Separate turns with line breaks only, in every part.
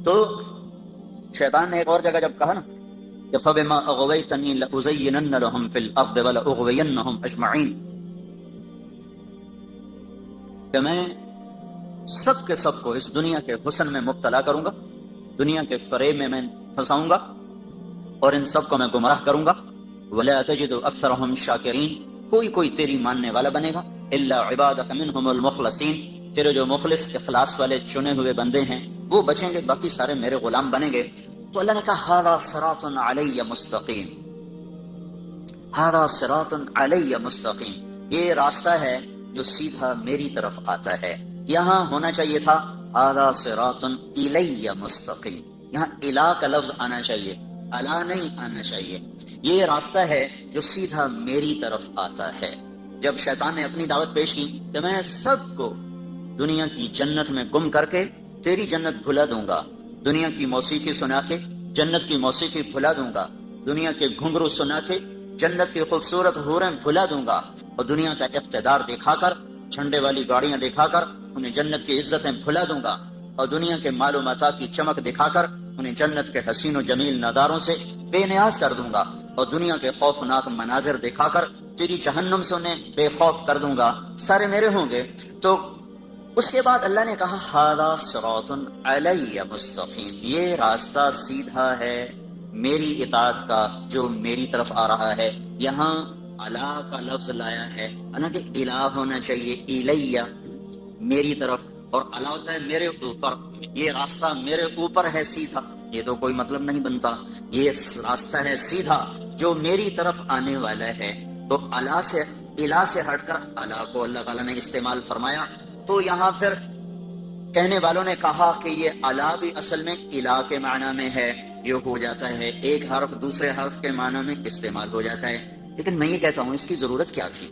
تو شیطان نے ایک اور جگہ جب کہا نا کہ فَبِمَا أَغْوَيْتَنِي لَأُزَيِّنَنَّ لَهُمْ فِي الْأَرْضِ وَلَأُغْوِيَنَّهُمْ أَجْمَعِينَ، کہ میں سب کے سب کو اس دنیا کے حسن میں مبتلا کروں گا، دنیا کے فریب میں پھنساؤں گا اور ان سب کو میں گمراہ کروں گا۔ وَلَا تَجِدُ أَكْثَرَهُمْ شَاكِرِينَ، کوئی تیری ماننے والا بنے گا، إِلَّا عِبَادَكَ مِنْهُمُ الْمُخْلَصِينَ، تیرے جو مخلص اخلاص والے چنے ہوئے بندے ہیں وہ بچیں گے، باقی سارے میرے غلام بنیں گے۔ تو اللہ نے کہا هَذَا صِرَاطٌ عَلَيَّ مُسْتَقِيمٌ، هَذَا صِرَاطٌ عَلَيَّ مُسْتَقِيمٌ، یہ راستہ ہے جو سیدھا میری طرف آتا ہے۔ یہاں ہونا چاہیے تھا هَذَا صِرَاطٌ إِلَيَّ مُسْتَقِيمٌ، یہاں الہ کا لفظ آنا چاہیے، الا نہیں آنا چاہیے۔ یہ راستہ ہے جو سیدھا میری طرف آتا ہے۔ جب شیطان نے اپنی دعوت پیش کی کہ میں سب کو دنیا کی جنت میں گم کر کے تیری جنت بھلا دوں گا، دنیا کی موسیقی سنا کے جنت کی موسیقی بھلا دوں گا، دنیا کے گھنگرو سنا کے جنت کی خوبصورت حوریں بھلا دوں گا، اور دنیا کا اقتدار دکھا کر، جھنڈے والی گاڑیاں دکھا کر انہیں جنت کی عزتیں بھلا دوں گا، اور دنیا کے مال و متاع کی چمک دکھا کر انہیں جنت کے حسین و جمیل نظاروں سے بے نیاز کر دوں گا، اور دنیا کے خوفناک مناظر دکھا کر تیری جہنم سے انہیں بے خوف کر دوں گا، سارے میرے ہوں گے۔ تو اس کے بعد اللہ نے کہا هَذَا صِرَاطٌ عَلَيَّ مُسْتَقِيمٌ، یہ راستہ سیدھا ہے میری اطاعت کا جو میری طرف آ رہا ہے۔ یہاں الہ کا لفظ لایا ہے، حالانکہ الہ ہونا چاہیے الیہ، میری طرف، اور الہ ہوتا ہے میرے اوپر، یہ راستہ میرے اوپر ہے سیدھا، یہ تو کوئی مطلب نہیں بنتا، یہ راستہ ہے سیدھا جو میری طرف آنے والا ہے۔ تو الہ سے ہٹ کر الہ کو اللہ تعالیٰ نے استعمال فرمایا۔ تو یہاں پھر کہنے والوں نے کہا کہ یہ الہ بھی اصل میں الہ کے معنی میں ہے، یہ ہو جاتا ہے ایک حرف دوسرے حرف کے معنی میں استعمال ہو جاتا ہے، لیکن میں یہ کہتا ہوں اس کی ضرورت کیا تھی؟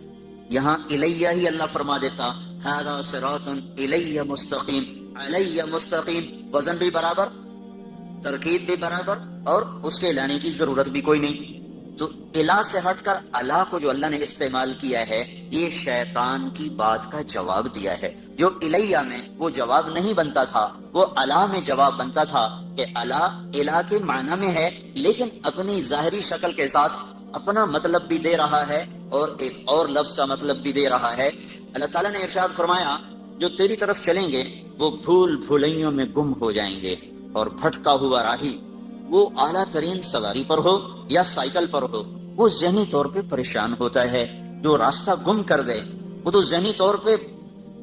یہاں الیہ ہی اللہ فرما دیتا، هَذَا صِرَاطٌ إِلَيَّ مُسْتَقِيمٌ، عَلَيَّ مستقیم، وزن بھی برابر، ترکیب بھی برابر، اور اس کے لانے کی ضرورت بھی کوئی نہیں۔ تو الہ سے ہٹ کر الہ کو جو اللہ نے استعمال کیا ہے، یہ شیطان کی بات کا جواب دیا ہے۔ جو الیہ میں وہ جواب نہیں بنتا تھا، وہ الہ میں جواب بنتا تھا، کہ الہ کے معنی میں ہے لیکن اپنی ظاہری شکل کے ساتھ اپنا مطلب بھی دے رہا ہے اور ایک اور لفظ کا مطلب بھی دے رہا ہے۔ اللہ تعالیٰ نے ارشاد فرمایا جو تیری طرف چلیں گے وہ بھول بھلائیوں میں گم ہو جائیں گے، اور بھٹکا ہوا راہی وہ اعلیٰ ترین سواری پر ہو یا سائیکل پر ہو، وہ ذہنی طور پہ پریشان ہوتا ہے۔ جو راستہ گم کر دے وہ تو ذہنی طور پہ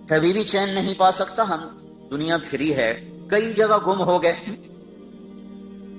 کبھی بھی چین نہیں پا سکتا۔ ہم دنیا پھری ہے، کئی جگہ گم ہو گئے،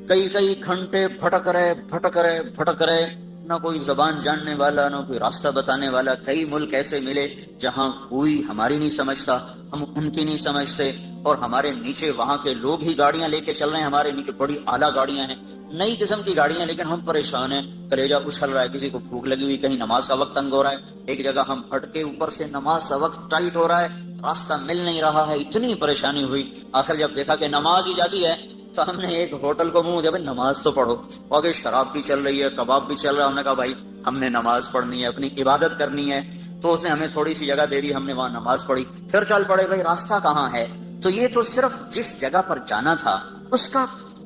کئی گھنٹے بھٹک رہے، نہ کوئی زبان جاننے والا، نہ کوئی راستہ بتانے والا۔ کئی ملک ایسے ملے جہاں کوئی ہماری نہیں سمجھتا، ہم ان کی نہیں سمجھتے، اور ہمارے نیچے وہاں کے لوگ ہی گاڑیاں لے کے چل رہے ہیں، ہمارے نیچے بڑی اعلیٰ گاڑیاں ہیں، نئی قسم کی گاڑیاں، لیکن ہم پریشان ہیں، کلیجہ اچھل رہا ہے، کسی کو بھوک لگی ہوئی، کہیں نماز کا وقت تنگ ہو رہا ہے، ایک جگہ ہم بھٹکے، اوپر سے نماز کا وقت ٹائٹ ہو رہا ہے، راستہ مل نہیں رہا ہے، اتنی پریشانی ہوئی۔ آخر جب دیکھا کہ نماز ہی جاتی ہے تو ہم نے ایک ہوٹل کو منہ دیا، نماز تو پڑھو، اور شراب بھی چل رہی ہے، کباب بھی چل رہا ہے، ہم نے کہا بھائی ہم نے نماز پڑھنی ہے، اپنی عبادت کرنی ہے۔ تو اس نے ہمیں تھوڑی سی جگہ دے دی، ہم نے وہاں نماز پڑھی، پھر چل پڑے بھائی راستہ کہاں ہے۔ تو یہ تو صرف جس جگہ پر جانا تھا اس کا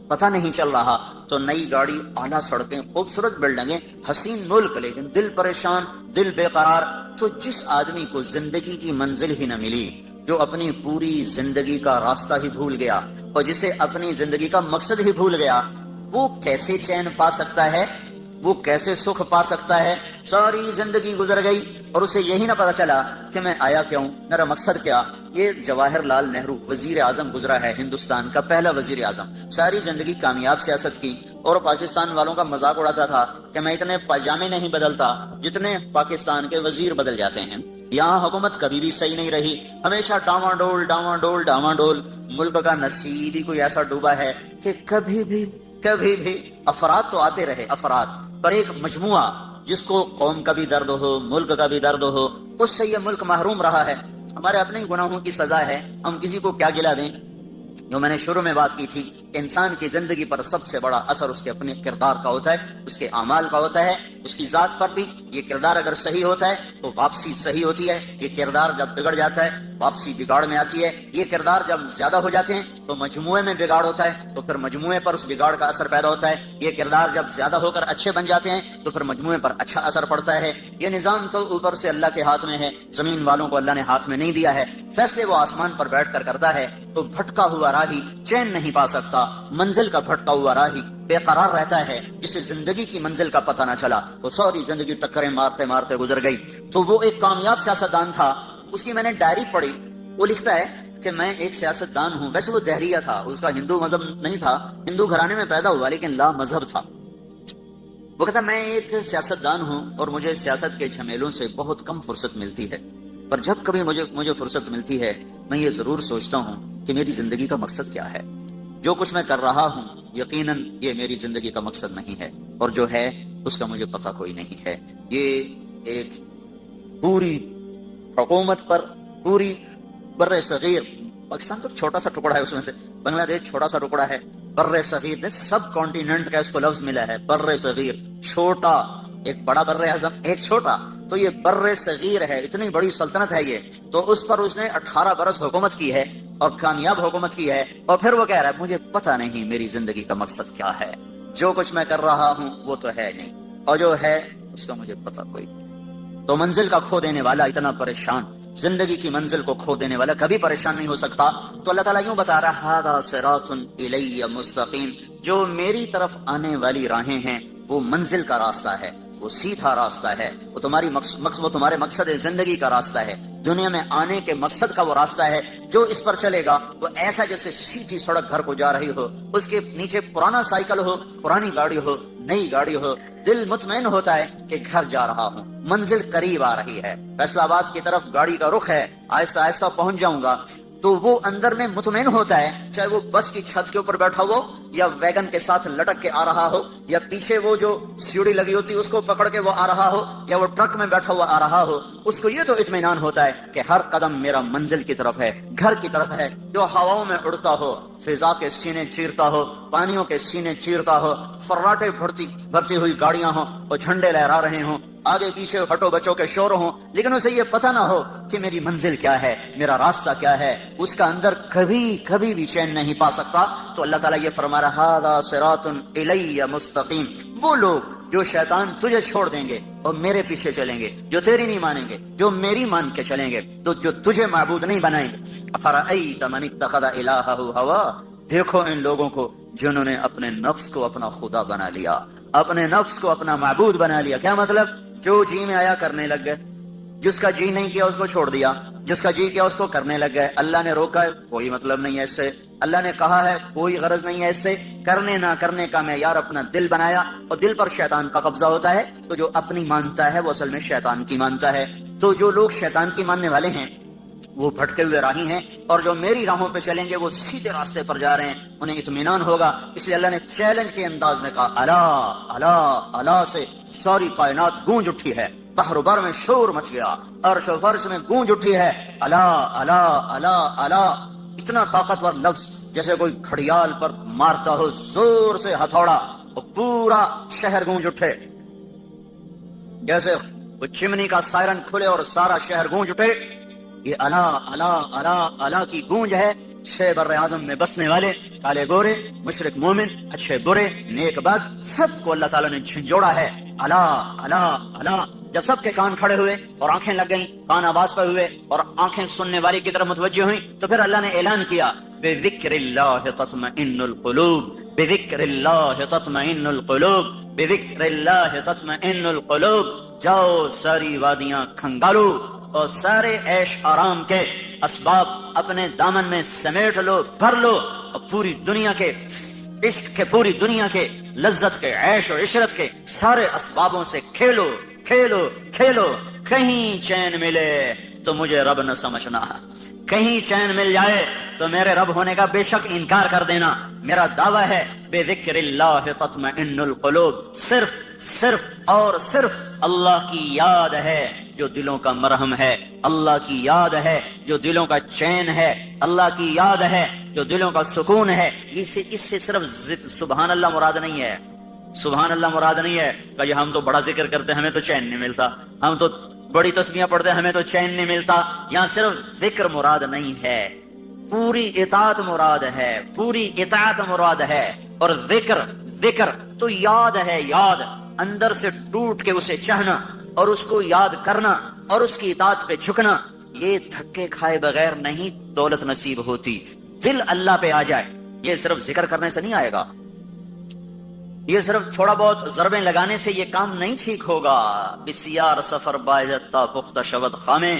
پتہ نہیں چل رہا۔ تو نئی گاڑی، اعلیٰ سڑکیں، خوبصورت بلڈنگیں، حسین ملک، لیکن دل پریشان، دل بے قرار۔ تو جس آدمی کو زندگی کی منزل ہی نہ ملی، جو اپنی پوری زندگی کا راستہ ہی بھول گیا، اور جسے اپنی زندگی کا مقصد ہی بھول گیا، وہ کیسے چین پا سکتا ہے، وہ کیسے سکھ پا سکتا ہے؟ ساری زندگی گزر گئی اور اسے یہی نہ پتا چلا کہ میں آیا کیوں، میرا مقصد کیا۔ یہ جواہر لال نہرو وزیر اعظم گزرا ہے، ہندوستان کا پہلا وزیر اعظم، ساری زندگی کامیاب سیاست کی، اور پاکستان والوں کا مذاق اڑاتا تھا کہ میں اتنے پاجامے نہیں بدلتا جتنے پاکستان کے وزیر بدل جاتے ہیں۔ یہاں حکومت کبھی بھی صحیح نہیں رہی، ہمیشہ ڈاواں ڈول۔ ملک کا نصیب ہی کوئی ایسا ڈوبا ہے کہ کبھی بھی افراد تو آتے رہے، افراد پر ایک مجموعہ جس کو قوم کا بھی درد ہو، ملک کا بھی درد ہو، اس سے یہ ملک محروم رہا ہے۔ ہمارے اپنے گناہوں کی سزا ہے، ہم کسی کو کیا گلا دیں۔ جو میں نے شروع میں بات کی تھی، انسان کی زندگی پر سب سے بڑا اثر اس کے اپنے کردار کا ہوتا ہے، اس کے اعمال کا ہوتا ہے۔ اس کی ذات پر بھی یہ کردار اگر صحیح ہوتا ہے تو واپسی صحیح ہوتی ہے، یہ کردار جب بگڑ جاتا ہے واپسی بگاڑ میں آتی ہے، یہ کردار جب زیادہ ہو جاتے ہیں تو مجموعے میں بگاڑ ہوتا ہے تو پھر مجموعے پر اس بگاڑ کا اثر پیدا ہوتا ہے، یہ کردار جب زیادہ ہو کر اچھے بن جاتے ہیں تو پھر مجموعے پر اچھا اثر پڑتا ہے۔ یہ نظام تو اوپر سے اللہ کے ہاتھ میں ہے، زمین والوں کو اللہ نے ہاتھ میں نہیں دیا ہے، فیصلے وہ آسمان پر بیٹھ کر کرتا ہے۔ تو بھٹکا ہوا راہی چین نہیں پا سکتا، منزل کا بھٹکا ہوا راہی بے قرار رہتا ہے، جسے زندگی کی منزل کا پتہ نہ چلا، وہ ساری زندگی ٹکریں مارتے مارتے گزر گئی۔ تو وہ ایک کامیاب سیاستدان تھا، اس کی میں نے ڈائری پڑھی، وہ لکھتا ہے کہ میں ایک سیاستدان ہوں، ویسے وہ دہریہ تھا، اس کا ہندو مذہب نہیں تھا، ہندو گھرانے میں پیدا ہوا لیکن لا مذہب تھا۔ وہ کہتا میں ایک سیاستدان ہوں اور مجھے سیاست کے جھمیلوں سے بہت کم فرصت ملتی ہے، پر جب کبھی مجھے فرصت ملتی ہے میں یہ ضرور سوچتا ہوں کہ میری زندگی کا مقصد کیا ہے۔ جو کچھ میں کر رہا ہوں یقیناً یہ میری زندگی کا مقصد نہیں ہے، اور جو ہے اس کا مجھے پتہ کوئی نہیں ہے۔ یہ ایک پوری حکومت پر، پوری بر صغیر، پاکستان تو چھوٹا سا ٹکڑا ہے، اس میں سے بنگلہ دیش چھوٹا سا ٹکڑا ہے، بر صغیر نے سب کانٹیننٹ کا اس کو لفظ ملا ہے، بر صغیر، چھوٹا، ایک بڑا بر اعظم ایک چھوٹا، تو یہ بر صغیر ہے، اتنی بڑی سلطنت ہے یہ، تو اس پر اس نے 18 برس حکومت کی ہے اور کامیاب حکومت کی ہے، اور پھر وہ کہہ رہا ہے مجھے پتہ نہیں میری زندگی کا مقصد کیا ہے، جو کچھ میں کر رہا ہوں وہ تو ہے نہیں، اور جو ہے اس کا مجھے پتہ کوئی نہیں۔ تو منزل کا کھو دینے والا اتنا پریشان، زندگی کی منزل کو کھو دینے والا کبھی پریشان نہیں ہو سکتا۔ تو اللہ تعالیٰ یوں بتا رہا ھذا صراط الی مستقیم، جو میری طرف آنے والی راہیں ہیں وہ منزل کا راستہ ہے، وہ سیدھا راستہ ہے، وہ تمہارے مقصد زندگی کا راستہ ہے، دنیا میں آنے کے مقصد کا وہ راستہ ہے۔ جو اس پر چلے گا وہ ایسا جیسے سیدھی سڑک گھر کو جا رہی ہو، اس کے نیچے پرانا سائیکل ہو، پرانی گاڑی ہو، نئی گاڑی ہو، دل مطمئن ہوتا ہے کہ گھر جا رہا ہوں، منزل قریب آ رہی ہے، فیصل آباد کی طرف گاڑی کا رخ ہے، آہستہ آہستہ پہنچ جاؤں گا، تو وہ اندر میں مطمئن ہوتا ہے، چاہے وہ بس کی چھت کے اوپر بیٹھا ہو یا ویگن کے ساتھ لٹک کے آ رہا ہو، یا پیچھے وہ جو سیڑھی لگی ہوتی اس کو پکڑ کے وہ آ رہا ہو، یا وہ ٹرک میں بیٹھا ہوا آ رہا ہو، اس کو یہ تو اطمینان ہوتا ہے کہ ہر قدم میرا منزل کی طرف ہے، گھر کی طرف ہے۔ جو ہواؤں میں اڑتا ہو، فضا کے سینے چیرتا ہو، پانیوں کے سینے چیرتا ہو، فراٹے بھرتی ہوئی گاڑیاں ہوں، وہ جھنڈے لہرا رہے ہوں، آگے پیچھے ہٹو بچوں کے شور ہوں، لیکن اسے یہ پتہ نہ ہو کہ میری منزل کیا ہے، میرا راستہ کیا ہے، اس کا اندر کبھی بھی چین نہیں پا سکتا۔ تو اللہ تعالیٰ یہ فرما رہا ھذا صراط الی مستقیم، وہ لوگ جو شیطان تجھے چھوڑ دیں گے اور میرے پیچھے چلیں گے، جو تیری نہیں مانیں گے، جو میری مان کے چلیں گے، تو جو تجھے معبود نہیں بنائیں گے۔ افرأیت من اتخذ الہہ ہوا، دیکھو ان لوگوں کو جنہوں نے اپنے نفس کو اپنا خدا بنا لیا، اپنے نفس کو اپنا معبود بنا لیا۔ کیا مطلب؟ جو جی میں آیا کرنے لگ گئے، جس کا جی نہیں کیا اس کو چھوڑ دیا، جس کا جی کیا اس کو کرنے لگ گئے۔ اللہ نے روکا ہے کوئی مطلب نہیں ہے اس سے، اللہ نے کہا ہے کوئی غرض نہیں ہے اس سے، کرنے نہ کرنے کا معیار اپنا دل بنایا، اور دل پر شیطان کا قبضہ ہوتا ہے، تو جو اپنی مانتا ہے وہ اصل میں شیطان کی مانتا ہے۔ تو جو لوگ شیطان کی ماننے والے ہیں وہ بھٹکے ہوئے راہی ہیں، اور جو میری راہوں پہ چلیں گے وہ سیدھے راستے پر جا رہے ہیں، انہیں اطمینان ہوگا۔ اس لیے اللہ نے چیلنج کے انداز میں کہا الا الا الا سے ساری کائنات گونج اٹھی ہے، بحر و بر میں شور مچ گیا، عرش و فرش میں گونج اٹھی ہے، الا الا الا الا، اتنا طاقتور لفظ جیسے کوئی گھڑیال پر مارتا ہو زور سے ہتھوڑا، اور پورا شہر گونج اٹھے، جیسے وہ چمنی کا سائرن کھلے اور سارا شہر گونج اٹھے۔ یہ الا الا الا الا کی گونج ہے۔ شہ بر اعظم میں بسنے والے کالے گورے، مشرق مومن، اچھے برے، نیک بد، سب کو اللہ تعالیٰ نے جھنجھوڑا ہے۔ الا الا الا، جب سب کے کان کھڑے ہوئے اور آنکھیں لگ گئیں، کان آواز پر ہوئے اور آنکھیں سننے والے کی طرف متوجہ ہوئیں، تو پھر اللہ نے اعلان کیا بذکر اللہ تطمئن القلوب، بذکر اللہ تطمئن القلوب، بذکر اللہ تطمئن القلوب۔ جاؤ ساری وادیاں کھنگالو اور سارے عیش آرام کے اسباب اپنے دامن میں سمیٹ لو، بھر لو، اور پوری دنیا کے عشق کے، پوری دنیا کے لذت کے، عیش و عشرت کے سارے اسبابوں سے کھیلو کھیلو کھیلو۔ کہیں چین ملے تو مجھے رب نہ سمجھنا، کہیں چین مل جائے تو میرے رب ہونے کا بے شک انکار کر دینا۔ میرا دعویٰ ہے بذکر اللہ تطمئن القلوب، صرف اور صرف اللہ کی یاد ہے جو دلوں کا مرہم ہے، اللہ کی یاد ہے جو دلوں کا چین ہے، اللہ کی یاد ہے جو دلوں کا سکون ہے۔ اس سے صرف سبحان اللہ مراد نہیں ہے، سبحان اللہ مراد نہیں ہے کہ ہم تو بڑا ذکر کرتے ہمیں تو چین نہیں ملتا، ہم تو بڑی تسبیحاں پڑھتے ہمیں تو چین نہیں ملتا. یہاں صرف ذکر مراد نہیں ہے، پوری اطاعت مراد ہے، پوری اطاعت مراد ہے. اور ذکر تو یاد ہے، یاد اندر سے ٹوٹ کے اسے چاہنا اور اس کو یاد کرنا اور اس کی اطاعت پہ جھکنا. یہ دھکے کھائے بغیر نہیں دولت نصیب ہوتی. دل اللہ پہ آ جائے، یہ صرف ذکر کرنے سے نہیں آئے گا، یہ صرف تھوڑا بہت ضربیں لگانے سے یہ کام نہیں ٹھیک ہوگا. بسیار سفر باعزت پختہ شود خامے،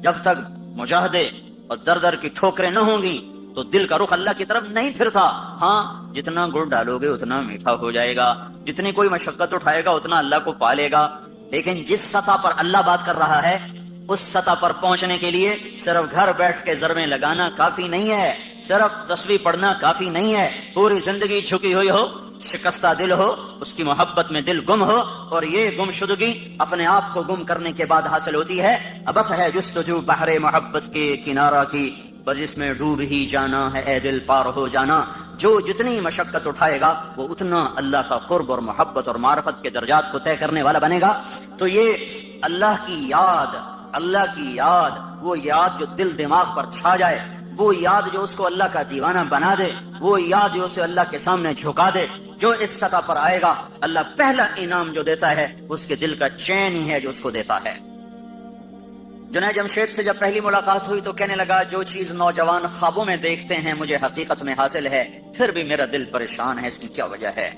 جب تک مجاہدے اور در کی ٹھوکریں نہ ہوں گی تو دل کا رخ اللہ کی طرف نہیں پھرتا. ہاں جتنا گڑ ڈالو گے اتنا میٹھا ہو جائے گا، جتنی کوئی مشقت اٹھائے گا اتنا اللہ کو پالے گا. لیکن جس سطح پر اللہ بات کر رہا ہے اس سطح پر پہنچنے کے لیے صرف گھر بیٹھ کے ضربیں لگانا کافی نہیں ہے، صرف تسبیح پڑھنا کافی نہیں ہے. پوری زندگی جھکی ہوئی ہو، شکستہ دل ہو، اس کی محبت میں دل گم ہو، اور یہ گم شدگی اپنے آپ کو گم کرنے کے بعد حاصل ہوتی ہے. ابس ہے جستجو بحر محبت کے کنارہ کی، بس اس میں ڈوب ہی جانا ہے اے دل پار ہو جانا. جو جتنی مشقت اٹھائے گا وہ اتنا اللہ کا قرب اور محبت اور معرفت کے درجات کو طے کرنے والا بنے گا. تو یہ اللہ کی یاد، وہ یاد جو دل دماغ پر چھا جائے، وہ یاد جو اس کو اللہ کا دیوانہ بنا دے، وہ یاد جو اسے اللہ کے سامنے جھکا دے، جو اس سطح پر آئے گا اللہ پہلا انعام جو دیتا ہے اس کے دل کا چین ہی ہے جو اس کو دیتا ہے. جنید جمشید سے جب پہلی ملاقات ہوئی تو کہنے لگا جو چیز نوجوان خوابوں میں دیکھتے ہیں مجھے حقیقت میں حاصل ہے، پھر بھی میرا دل پریشان ہے، اس کی کیا وجہ ہے؟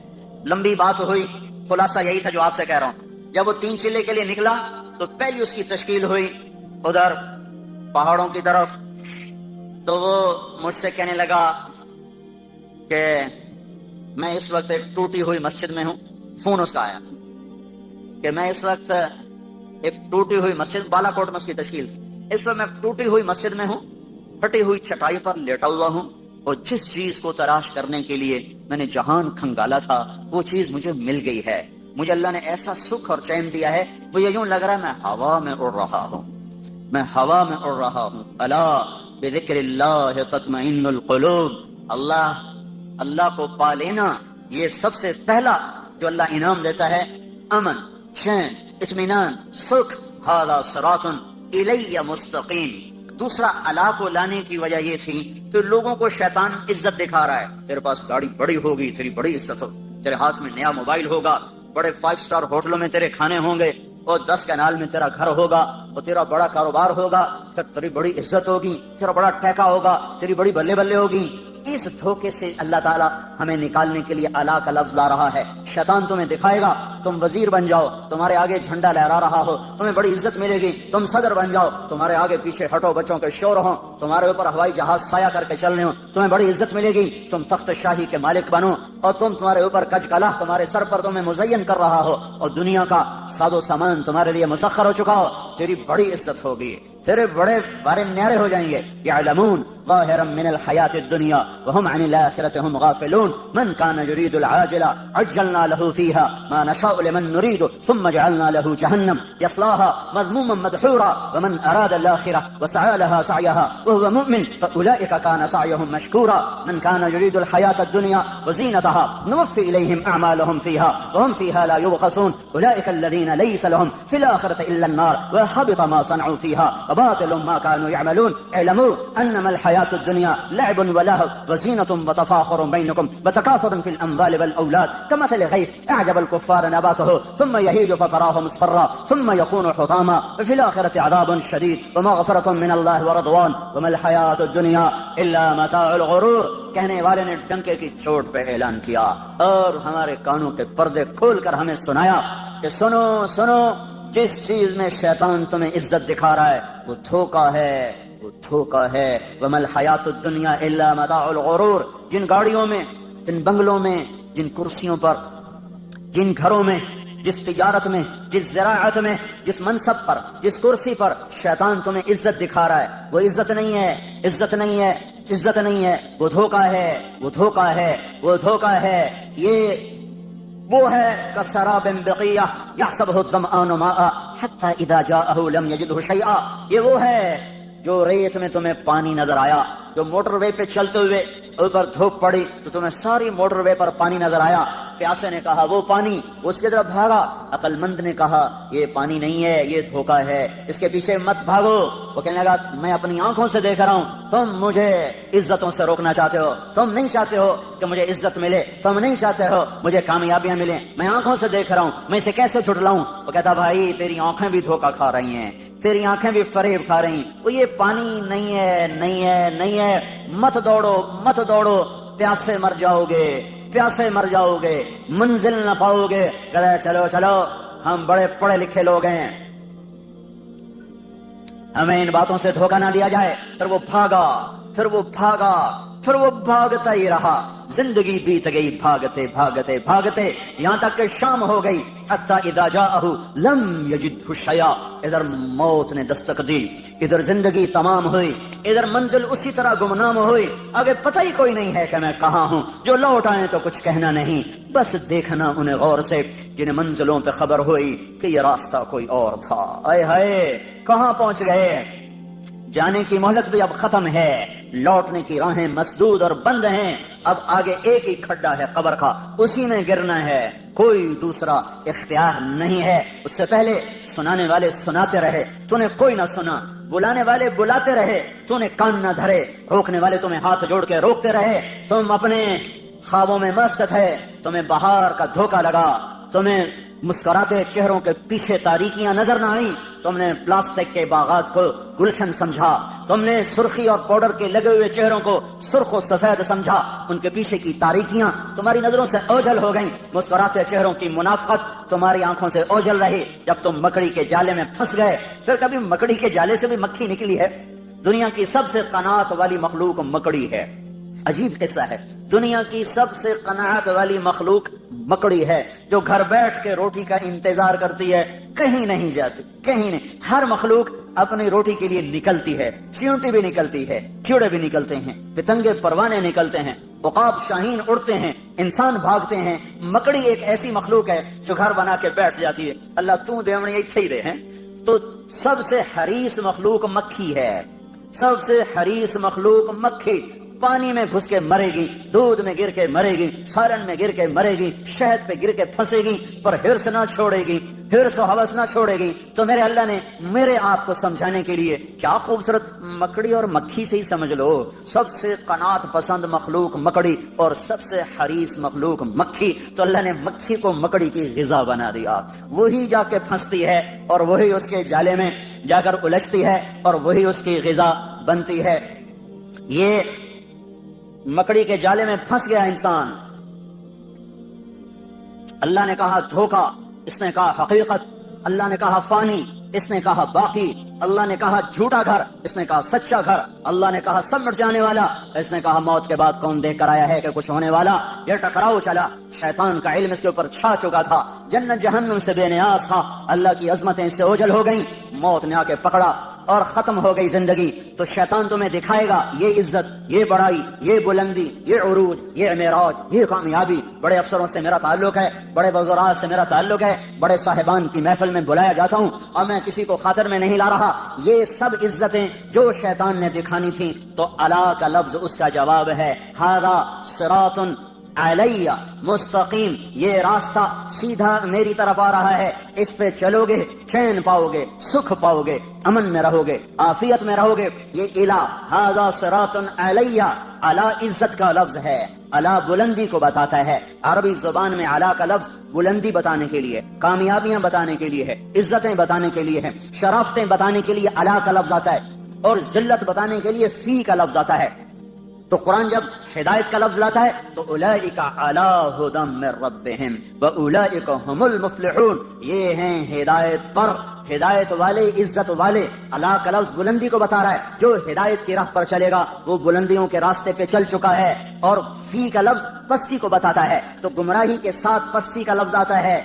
لمبی بات ہوئی، خلاصہ یہی تھا جو آپ سے کہہ رہا ہوں. جب وہ 3 چلے کے لیے نکلا تو پہلی اس کی تشکیل ہوئی ادھر پہاڑوں کی طرف. تو وہ مجھ سے کہنے لگا کہ میں اس وقت ایک ٹوٹی ہوئی مسجد میں ہوں. فون اس کا آیا کہ میں اس وقت ایک ٹوٹی ہوئی مسجد، بالا کوٹ میں اس کی تشکیل تھی، اس وقت میں ٹوٹی ہوئی مسجد میں ہوں، پھٹی ہوئی چٹائی پر لیٹا ہوا ہوں، اور جس چیز کو تلاش کرنے کے لیے میں نے جہان کھنگالا تھا وہ چیز مجھے مل گئی ہے. مجھے اللہ نے ایسا سکھ اور چین دیا ہے، مجھے یوں لگ رہا ہے میں ہوا میں اڑ رہا ہوں، میں ہوا میں اڑ رہا ہوں. الا بذکر اللہ تطمئن القلوب، اللہ کو پا لینا یہ سب سے پہلا جو اللہ انعام دیتا ہے، امن، چین، اطمینان، سکھ. ھذا صراط الی مستقیم. دوسرا اللہ کو لانے کی وجہ یہ تھی کہ لوگوں کو شیطان عزت دکھا رہا ہے. تیرے پاس گاڑی بڑی ہوگی، تیری بڑی عزت ہو، تیرے ہاتھ میں نیا موبائل ہوگا، بڑے 5 اسٹار ہوٹلوں میں تیرے کھانے ہوں گے، اور 10 کنال میں تیرا گھر ہوگا، اور تیرا بڑا کاروبار ہوگا، پھر تیری بڑی عزت ہوگی، تیرا بڑا ٹیکا ہوگا، تیری بڑی بلے بلے ہوگی. اس دھوکے سے اللہ تعالیٰ ہمیں نکالنے کے لیے اللہ کا لفظ لا رہا ہے. شیطان تمہیں دکھائے گا تم وزیر بن جاؤ، تمہارے آگے جھنڈا لہرا رہا ہو، تمہیں بڑی عزت ملے گی، تم صدر بن جاؤ، تمہارے آگے پیچھے ہٹو بچوں کے شور ہوں، تمہارے اوپر ہوائی جہاز سایہ کر کے چلنے ہوں، تمہیں بڑی عزت ملے گی، تم تخت شاہی کے مالک بنو، اور تمہارے اوپر کج کلہ تمہارے سر پر تمہیں مزین کر رہا ہو، اور دنیا کا ساز و سامان تمہارے لیے مسخر ہو چکا ہو، تیری بڑی عزت ہوگی، تیرے بڑے بارے نیارے ہو جائیں گے. یعلمون ظاہرا من الحیات الدنیا وهم عن الآخرة هم غافلون من كان يريد العاجلة عجلنا له فيها ما نشاء لمن نريد ثم جعلنا له جهنم يصلاها مذموما مدحورا ومن أراد الآخرة وسعى لها سعيها وهو مؤمن فأولئك كان سعيهم مشكورا من كان يريد الحياة الدنيا وزينتها نوفي إليهم أعمالهم فيها وهم فيها لا يبخسون أولئك الذين ليس لهم في الآخرة إلا النار وحبط ما صنعوا فيها وباطل ما كانوا يعملون. اعلموا انما الحياة الدنيا لعب ولهو وزينة وتفاخر بينكم وتكاثر في الاموال والاولاد كمثل غيث اعجب الكفار نباته ثم يهيج فتراه مصفرا ثم يكون حطاما وفي الآخرة عذاب شديد ومغفرة من الله ورضوان وما الحياة الدنيا الا متاع الغرور. کہنے والے نے ڈنکے کی چوٹ پہ اعلان کیا اور ہمارے کانوں کے پردے کھول کر ہمیں سنایا کہ سنو سنو، جس چیز میں شیطان تمہیں عزت دکھا رہا ہے وہ دھوکا ہے، وہ دھوکا ہے. وما الحیات الدنیا الا متاع الغرور. جن گاڑیوں میں، جن بنگلوں میں، جن کرسیوں پر، جن گھروں میں، جس تجارت میں، جس زراعت میں، جس منصب پر، جس کرسی پر شیطان تمہیں عزت دکھا رہا ہے وہ عزت نہیں ہے، عزت نہیں ہے، عزت نہیں ہے، وہ دھوکا ہے، وہ دھوکا ہے، وہ دھوکا ہے. یہ وہ ہے کسراب بقیہ یحسبہ الظمآن ماء حتی اذا جاءہ لم یجدہ شیئا. یہ وہ ہے جو ریت میں تمہیں پانی نظر آیا، جو موٹر وے پہ چلتے ہوئے اوپر دھوپ پڑی تو تمہیں ساری موٹر وے پر پانی نظر آیا، پیاسے نے کہا وہ پانی، اس کی طرف بھاگا۔ عقل مند نے کہا یہ پانی نہیں ہے، یہ دھوکہ ہے، اس کے پیچھے مت بھاگو۔ وہ کہنے لگا میں اپنی آنکھوں سے دیکھ رہا ہوں، تم مجھے عزتوں سے روکنا چاہتے ہو، تم نہیں چاہتے ہو کہ مجھے عزت ملے، تم نہیں چاہتے ہو مجھے کامیابیاں ملیں، میں آنکھوں سے دیکھ رہا ہوں، میں اسے کیسے جھٹلاؤں؟ وہ کہتا بھائی تیری آنکھیں بھی دھوکہ کھا رہی ہیں، تیری آنکھیں بھی فریب کھا رہی ہیں، وہ یہ پانی نہیں ہے، نہیں ہے، نہیں ہے، مت دوڑو، مت دوڑو، پیاسے مر جاؤ گے، پیاسے مر جاؤ گے، منزل نہ پاؤ گے۔ کہتا چلو چلو، ہم بڑے پڑھے لکھے لوگ ہیں، ہمیں ان باتوں سے دھوکہ نہ دیا جائے۔ پھر وہ بھاگا، پھر وہ بھاگا، پھر وہ بھاگتا ہی رہا، زندگی بیت گئی بھاگتے بھاگتے بھاگتے، یہاں تک کہ شام ہو گئی۔ حتی اذا جاءہ لم یجدہ شیئا، ادھر موت نے دستک دی، ادھر زندگی تمام ہوئی، ادھر منزل اسی طرح گمنام ہوئی، آگے پتہ ہی کوئی نہیں ہے کہ میں کہاں ہوں۔ جو لوٹ آئیں تو کچھ کہنا نہیں، بس دیکھنا انہیں غور سے، جن منزلوں پہ خبر ہوئی کہ یہ راستہ کوئی اور تھا۔ آئے ہائے، کہاں پہنچ گئے؟ جانے کی مہلت بھی اب ختم ہے، لوٹنے کی راہیں مسدود اور بند ہیں، اب آگے ایک ہی کھڈا ہے قبر کا، اسی میں گرنا ہے، کوئی دوسرا اختیار نہیں ہے۔ اس سے پہلے سنانے والے سناتے رہے، تو نے کوئی نہ سنا، بلانے والے بلاتے رہے، تو نے کان نہ دھرے، روکنے والے تمہیں ہاتھ جوڑ کے روکتے رہے، تم اپنے خوابوں میں مست تھے، تمہیں بہار کا دھوکہ لگا، تمہیں مسکراتے چہروں کے پیچھے تاریکیاں نظر نہ آئیں، تم نے پلاسٹک کے باغات کو گلشن سمجھا، تم نے سرخی اور پاؤڈر کے لگے ہوئے چہروں کو سرخ و سفید سمجھا، ان کے پیچھے کی تاریکیاں تمہاری نظروں سے اوجھل ہو گئیں، مسکراتے چہروں کی منافقت تمہاری آنکھوں سے اوجھل رہی، جب تم مکڑی کے جالے میں پھنس گئے۔ پھر کبھی مکڑی کے جالے سے بھی مکھی نکلی ہے؟ دنیا کی سب سے قناعت والی مخلوق مکڑی ہے، عجیب قصہ ہے، دنیا کی سب سے قناعت والی مخلوق مکڑی ہے، جو گھر بیٹھ کے روٹی کا انتظار کرتی ہے، کہیں نہیں جاتی، کہیں نہیں۔ ہر مخلوق اپنی روٹی کے لیے نکلتی ہے، چیونٹی بھی نکلتی ہے، کیڑے بھی نکلتے ہیں، پتنگے پروانے نکلتے ہیں، عقاب شاہین اڑتے ہیں، انسان بھاگتے ہیں، مکڑی ایک ایسی مخلوق ہے جو گھر بنا کے بیٹھ جاتی ہے۔ اللہ تو دیوڑی ایتھے ہی دے ہیں۔ تو سب سے حریص مخلوق مکھی ہے، سب سے حریص مخلوق مکھی، پانی میں گھس کے مرے گی، دودھ میں گر کے مرے گی، سارن میں گر کے مرے گی، شہد پہ گر کے پھنسے گی، پر ہرس نہ چھوڑے گی، ہرس و ہوس نہ چھوڑے گی۔ تو میرے اللہ نے میرے آپ کو سمجھانے کے لیے کیا خوبصورت، مکڑی اور مکھی سے ہی سمجھ لو، سب سے قناعت پسند مخلوق مکڑی اور سب سے حریص مخلوق مکھی۔ تو اللہ نے مکھی کو مکڑی کی غذا بنا دیا، وہی جا کے پھنستی ہے اور وہی اس کے جالے میں جا کر الجھتی ہے اور وہی اس کی غذا بنتی ہے۔ یہ مکڑی کے جالے میں پھنس گیا انسان، اللہ نے کہا دھوکا، اس نے کہا حقیقت، اللہ نے کہا فانی، اس نے کہا باقی، اللہ نے کہا جھوٹا گھر، اس نے کہا سچا گھر، اللہ نے کہا سب مٹ جانے والا، اس نے کہا موت کے بعد کون دیکھ کر آیا ہے کہ کچھ ہونے والا۔ یہ ٹکراؤ چلا، شیطان کا علم اس کے اوپر چھا چکا تھا، جنت جہنم سے بے نیاز تھا، اللہ کی عظمتیں اس سے اوجھل ہو گئیں، موت نے آ کے پکڑا اور ختم ہو گئی زندگی۔ تو شیطان تمہیں دکھائے گا یہ عزت، یہ بڑائی، یہ بلندی، یہ عروج، یہ معراج، یہ کامیابی، بڑے افسروں سے میرا تعلق ہے، بڑے وزراء سے میرا تعلق ہے، بڑے صاحبان کی محفل میں بلایا جاتا ہوں اور میں کسی کو خاطر میں نہیں لا رہا۔ یہ سب عزتیں جو شیطان نے دکھانی تھیں، تو الا کا لفظ اس کا جواب ہے، ھذا صراط علیہ مستقیم، یہ راستہ سیدھا میری طرف آ رہا ہے، اس پہ چلو گے چین پاؤ گے، سکھ پاؤ گے، امن میں رہو گے، عافیت میں رہو گے۔ یہ الہ ھذا صراط علیہ، اعلی عزت کا لفظ ہے، اعلی بلندی کو بتاتا ہے۔ عربی زبان میں اعلی کا لفظ بلندی بتانے کے لیے، کامیابیاں بتانے کے لیے ہے، عزتیں بتانے کے لیے ہے، شرافتیں بتانے کے لیے اعلی کا لفظ آتا ہے، اور ذلت بتانے کے لیے فی کا لفظ آتا ہے۔ تو قرآن جب ہدایت کا لفظ لاتا ہے تو اولئک علی ھدی من ربہم واولئک ھم المفلحون، یہ ہیں ہدایت پر، ہدایت والے، عزت والے۔ اللہ کا لفظ بلندی کو بتا رہا ہے، جو ہدایت کی راہ پر چلے گا وہ بلندیوں کے راستے پہ چل چکا ہے، اور فی کا لفظ پستی کو بتاتا ہے، تو گمراہی کے ساتھ پستی کا لفظ آتا ہے،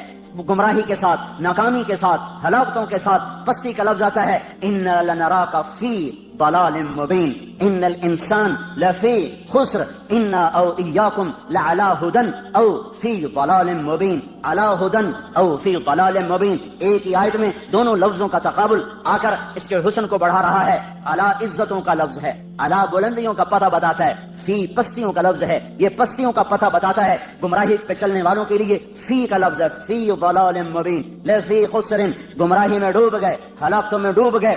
گمراہی کے ساتھ، ناکامی کے ساتھ، ہلاکتوں کے ساتھ پستی کا لفظ آتا ہے۔ انا لنراک فی ضلال مبين ان الانسان لفي خسر انا او اياكم لعلى هدى او في ضلال مبين على هدى او في ضلال مبين. ایک ہی آیت میں دونوں لفظوں کا تقابل آ کر اس کے حسن کو بڑھا رہا ہے. اعلیٰ عزتوں کا لفظ ہے, اعلیٰ بلندیوں کا پتہ بتاتا ہے. فی پستیوں کا لفظ ہے, یہ پستیوں کا پتہ بتاتا ہے. گمراہی پہ چلنے والوں کے لیے فی کا لفظ ہے, فی ضلال مبین لفی خسر, گمراہی میں ڈوب گئے, ہلاکتوں میں ڈوب گئے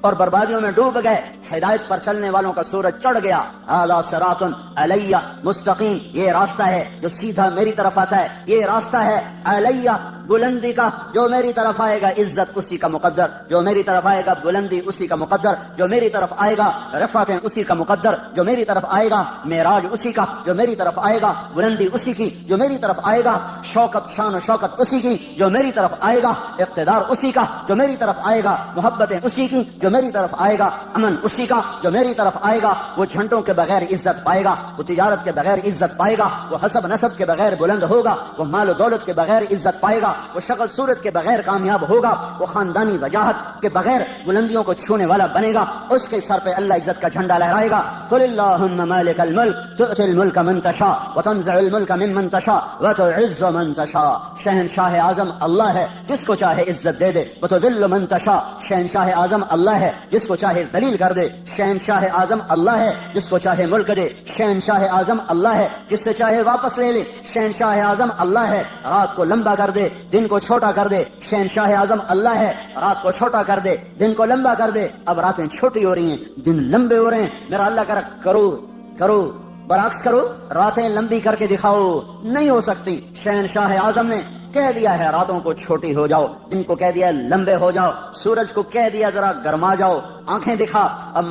اور بربادیوں میں ڈوب گئے. ہدایت پر چلنے والوں کا سورج چڑھ گیا. اعلیٰ صراط علیہ مستقیم, یہ راستہ ہے جو سیدھا میری طرف آتا ہے. یہ راستہ ہے علیہ بلندی کا, جو میری طرف آئے گا عزت اسی کا مقدر, جو میری طرف آئے گا بلندی اسی کا مقدر, جو میری طرف آئے گا رفعتیں اسی کا مقدر, جو میری طرف آئے گا معراج اسی کا, جو میری طرف آئے گا بلندی اسی کی, جو میری طرف آئے گا شوکت شان و شوکت اسی کی, جو میری طرف آئے گا اقتدار اسی کا, جو میری طرف آئے گا محبتیں اسی کی, جو میری طرف آئے گا امن اسی کا, جو میری طرف آئے گا وہ جھنڈوں کے بغیر عزت پائے گا, وہ تجارت کے بغیر عزت پائے گا, وہ حسب نسب کے بغیر بلند ہوگا, وہ مال و دولت کے بغیر عزت پائے گا, وہ شکل صورت کے بغیر کامیاب ہوگا, وہ خاندانی وجاہت کے بغیر بلندیوں کو چھونے والا بنے گا. اس کے سر پہ اللہ عزت کا جھنڈا لہرائے گا. قل اللہم مالک الملک تؤتی الملک من تشاء وتنزع الملک ممن تشاء وتعز من تشاء. شہنشاہ اعظم اللہ ہے, جس کو چاہے عزت دے دے. وتذل من تشاء, شہنشاہ اعظم اللہ ہے, جس کو چاہے ذلیل کر دے. شہنشاہ اعظم اللہ ہے, جس کو چاہے ملک دے. شہنشاہ اعظم اللہ ہے, جس سے چاہے واپس لے لے. شہنشاہ اعظم اللہ ہے, رات کو لمبا کر دے دن کو چھوٹا کر دے. شہنشاہ اعظم اللہ ہے, رات کو چھوٹا کر دے دن کو لمبا کر دے. اب راتیں چھوٹی ہو رہی ہیں, دن لمبے ہو رہے ہیں. میرا اللہ کر کرو برعکس کرو, راتیں لمبی کر کے دکھاؤ. نہیں ہو سکتی. شہنشاہ اعظم نے کہہ دیا ہے راتوں کو چھوٹی ہو جاؤ, دن کو کہہ دیا لمبے ہو جاؤ, سورج کو کہہ دیا ذرا گرما جاؤ, آنکھیں دکھا. اب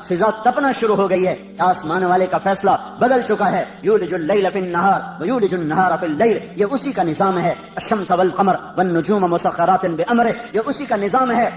فضا تپنا شروع ہو گئی ہے. آسمان والے کا فیصلہ بدل چکا ہے. یولج اللیل فی النہار ویولج النہار فی اللیل, یہ اسی کا نظام ہے. الشمس والقمر والنجوم مسخرات بامرہ, یہ اسی کا نظام ہے.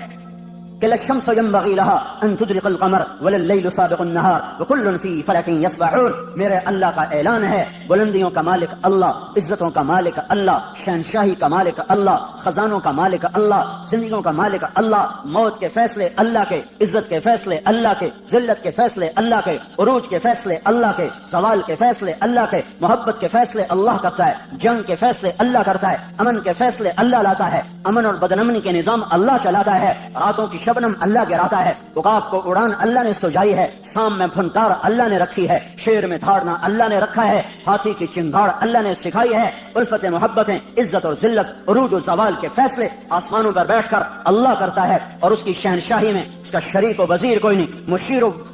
کہ الشمس ينبغي لها ان تدرك القمر ولا الليل سابق النهار وكل في فلك يسبحون. میرے اللہ کا اعلان ہے, بلندیوں کا مالک اللہ, عزتوں کا مالک اللہ, شہنشاہی کا مالک اللہ, خزانوں کا مالک اللہ, زندگیوں کا مالک اللہ. موت کے فیصلے اللہ کے, عزت کے فیصلے اللہ کے, ذلت کے فیصلے اللہ کے, عروج کے فیصلے اللہ کے, زوال کے فیصلے اللہ کے, محبت کے فیصلے اللہ کرتا ہے, جنگ کے فیصلے اللہ کرتا ہے, امن کے فیصلے اللہ لاتا ہے, امن اور بدامنی کے نظام اللہ چلاتا ہے. راتوں کی شبنم اللہ گراتا ہے, عقاب کو اڑان اللہ نے سجائی ہے, سام میں پھنکار اللہ نے رکھی ہے, شیر میں دھاڑنا اللہ نے رکھا ہے, ہاتھی کی چنگاڑ اللہ نے سکھائی ہے. الفت محبتیں, عزت اور ذلت, عروج و زوال کے فیصلے آسمانوں پر بیٹھ کر اللہ کرتا ہے. اور اس کی شہنشاہی میں اس کا شریک و وزیر کوئی نہیں,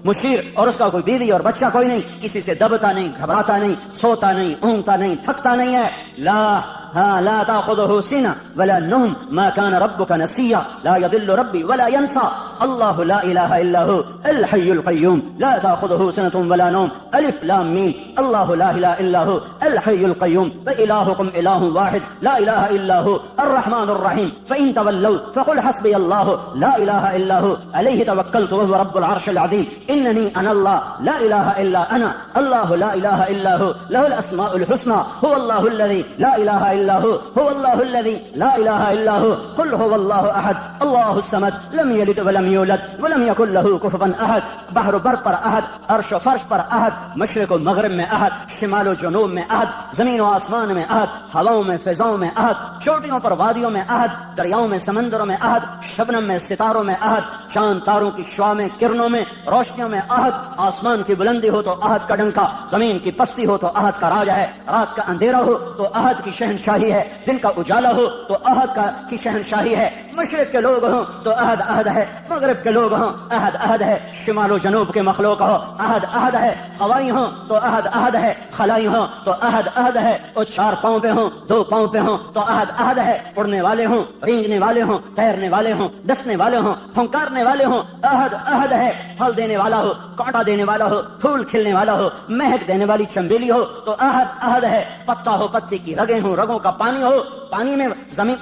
مشیر اور اس کا کوئی بیوی اور بچہ کوئی نہیں. کسی سے دبتا نہیں, گھبراتا نہیں, سوتا نہیں, اونگتا نہیں, تھکتا نہیں ہے. لا تأخذه سنة ولا نوم ما كان ربك نسيا لا يضل ربي ولا ينسى. الله لا إله إلا هو الحي القيوم لا تأخذه سنة ولا نوم. ألف لام ميم. الله لا إله إلا هو الحي القيوم وإلهكم إله واحد لا إله إلا هو الرحمن الرحيم. فإن تولوا فقل حسبي الله لا إله إلا هو عليه توكلت وهو رب العرش العظيم. إنني أنا الله لا إله إلا أنا الله لا إله إلا هو له الأسماء الحسنى هو الله الذي لا إله إلا هو الله الذي لا إله إلا هو قل هو الله أحد الله الصمد لم يلد ولم يولد ولم يكن له كفوا أحد. بحر بر پر احد, عرش و فرش پر احد, مشرق و مغرب میں احد, شمال و جنوب میں احد, زمین و آسمان میں احد, ہواؤں میں فضاؤں میں احد, چوٹیوں پر وادیوں میں احد, دریاؤں میں سمندروں میں احد, شبنم میں ستاروں میں احد, چاند تاروں کی شعاع میں کرنوں میں روشنیوں میں احد. آسمان کی بلندی ہو تو احد کا ڈنکا, زمین کی پستی ہو تو احد کا راج ہے, رات کا اندھیرا ہو تو احد کی شہنشاہی ہے, دن کا اجالا ہو تو احد کی شہنشاہی ہے. مشرق کے لوگ ہوں تو احد احد ہے, مغرب کے لوگ ہوں احد احد ہے, شمال و جنوب کے مخلوق ہو احد احد ہے, ہوائی ہوں تو احد احد ہے, خلائی ہوں تو احد احد ہے, اور 4 پاؤں پہ ہوں 2 پاؤں پہ ہوں تو احد احد ہے, اڑنے والے ہوں, رینگنے والے ہوں, تیرنے والے ہوں, ڈسنے والے ہوں, پھنکارنے والے ہوں, احد احد ہے. پھل دینے والا ہو, کانٹا دینے والا ہو, پھول کھلنے والا ہو, مہک دینے والی چنبیلی ہو تو احد احد ہے. پتا ہو, پتے کی رگیں ہوں, رگوں کا پانی ہو پانی میں زمین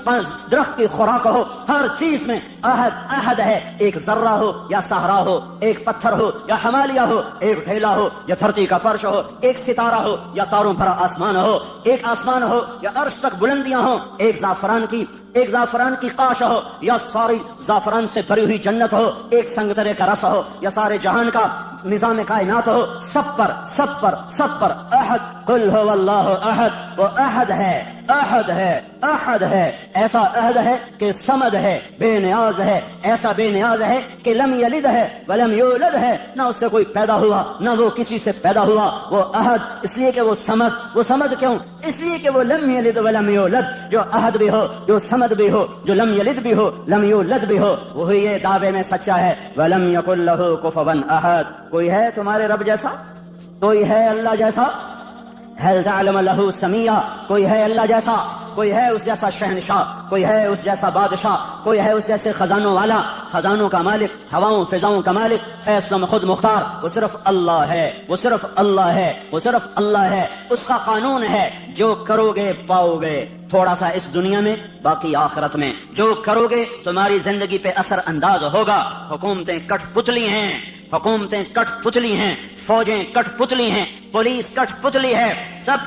درخت کی خوراک ہو، ہر چیز میں احد احد ہے. ایک ذرہ ہو یا صحرا ہو، ایک پتھر ہو یا ہمالیہ ہو، ایک ڈھیلا ہو یا دھرتی کا فرش ہو، ایک ستارہ ہو یا تاروں بھرا آسمان ہو، ایک آسمان ہو یا عرش تک بلندیاں ہوں، ایک زعفران کی قاش ہو یا ساری زعفران سے بھری ہوئی جنت ہو، ایک سنگترے کا رس ہو یا سارے جہان کا نظام کائنات ہو، سب پر احد. قل هو اللہ احد. وہ احد ہے ایسا عہد ہے کہ صمد ہے، بے نیاز ہے، ایسا بے نیاز ہے کہ لم یلد ہے ولم یولد ہے، نہ اس سے کوئی پیدا ہوا نہ وہ کسی سے پیدا ہوا. وہ عہد اس لیے کہ وہ صمد کیوں؟ اس لیے کہ وہ لم یلد ولم یولد، جو عہد بھی ہو، جو صمد بھی ہو، جو لم یلد بھی ہو، لم یولد بھی ہو، وہی یہ دعوے میں سچا ہے. ولم یکن لہ کفوا احد. کوئی ہے تمہارے رب جیسا؟ کوئی ہے اللہ جیسا؟ هل تعلم له سمیہ؟ کوئی ہے اللہ جیسا؟ کوئی ہے اس جیسا شہنشاہ؟ کوئی ہے اس جیسا بادشاہ؟ کوئی ہے اس جیسے خزانوں والا، خزانوں کا مالک، ہواؤں فضاؤں کا مالک، فیصلوں میں خود مختار؟ وہ صرف اللہ ہے، وہ صرف اللہ ہے، وہ صرف اللہ ہے. اس کا قانون ہے، جو کرو گے پاؤ گے، تھوڑا سا اس دنیا میں، باقی آخرت میں. جو کرو گے تمہاری زندگی پہ اثر انداز ہوگا. حکومتیں کٹ پتلی ہیں، فوجیں کٹ پتلی ہیں، پولیس کٹ پتلی ہے، سب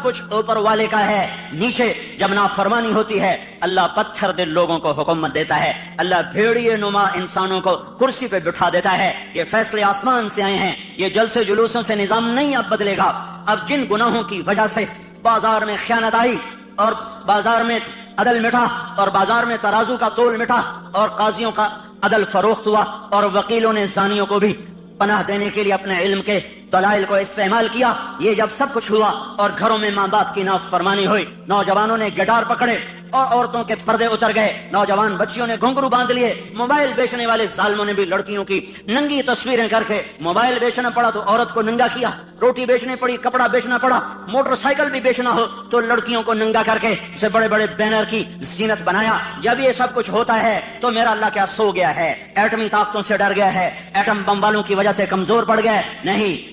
کچھ اوپر والے کا ہے. نیچے جب نافرمانی ہوتی ہے، اللہ پتھر دل لوگوں کو حکومت دیتا ہے، اللہ بھیڑیے نما انسانوں کو کرسی پہ بٹھا دیتا ہے. یہ فیصلے آسمان سے آئے ہیں، یہ جلسے جلوسوں سے نظام نہیں اب بدلے گا. اب جن گناہوں کی وجہ سے بازار میں خیانت آئی، اور بازار میں عدل مٹا، اور بازار میں ترازو کا تول مٹا، اور قاضیوں کا عدل فروخت ہوا، اور وکیلوں نے زانیوں کو بھی پناہ دینے کے لیے اپنے علم کے دلائل کو استعمال کیا. یہ جب سب کچھ ہوا اور گھروں میں ماں باپ کی نافرمانی ہوئی، نوجوانوں نے گٹار پکڑے اور عورتوں کے پردے اتر گئے، نوجوان بچیوں نے گھنگرو باندھ لیے، موبائل بیچنے والے ظالموں نے بھی لڑکیوں کی ننگی تصویریں کر کے، موبائل بیچنا پڑا تو عورت کو ننگا کیا، روٹی بیچنی پڑی، کپڑا بیچنا پڑا، موٹر سائیکل بھی بیچنا ہو تو لڑکیوں کو ننگا کر کے اسے بڑے بڑے بینر کی زینت بنایا. جب یہ سب کچھ ہوتا ہے تو میرا اللہ کیا سو گیا ہے؟ ایٹمی طاقتوں سے ڈر گیا ہے؟ ایٹم بم والوں کی وجہ سے کمزور پڑ گیا ہے؟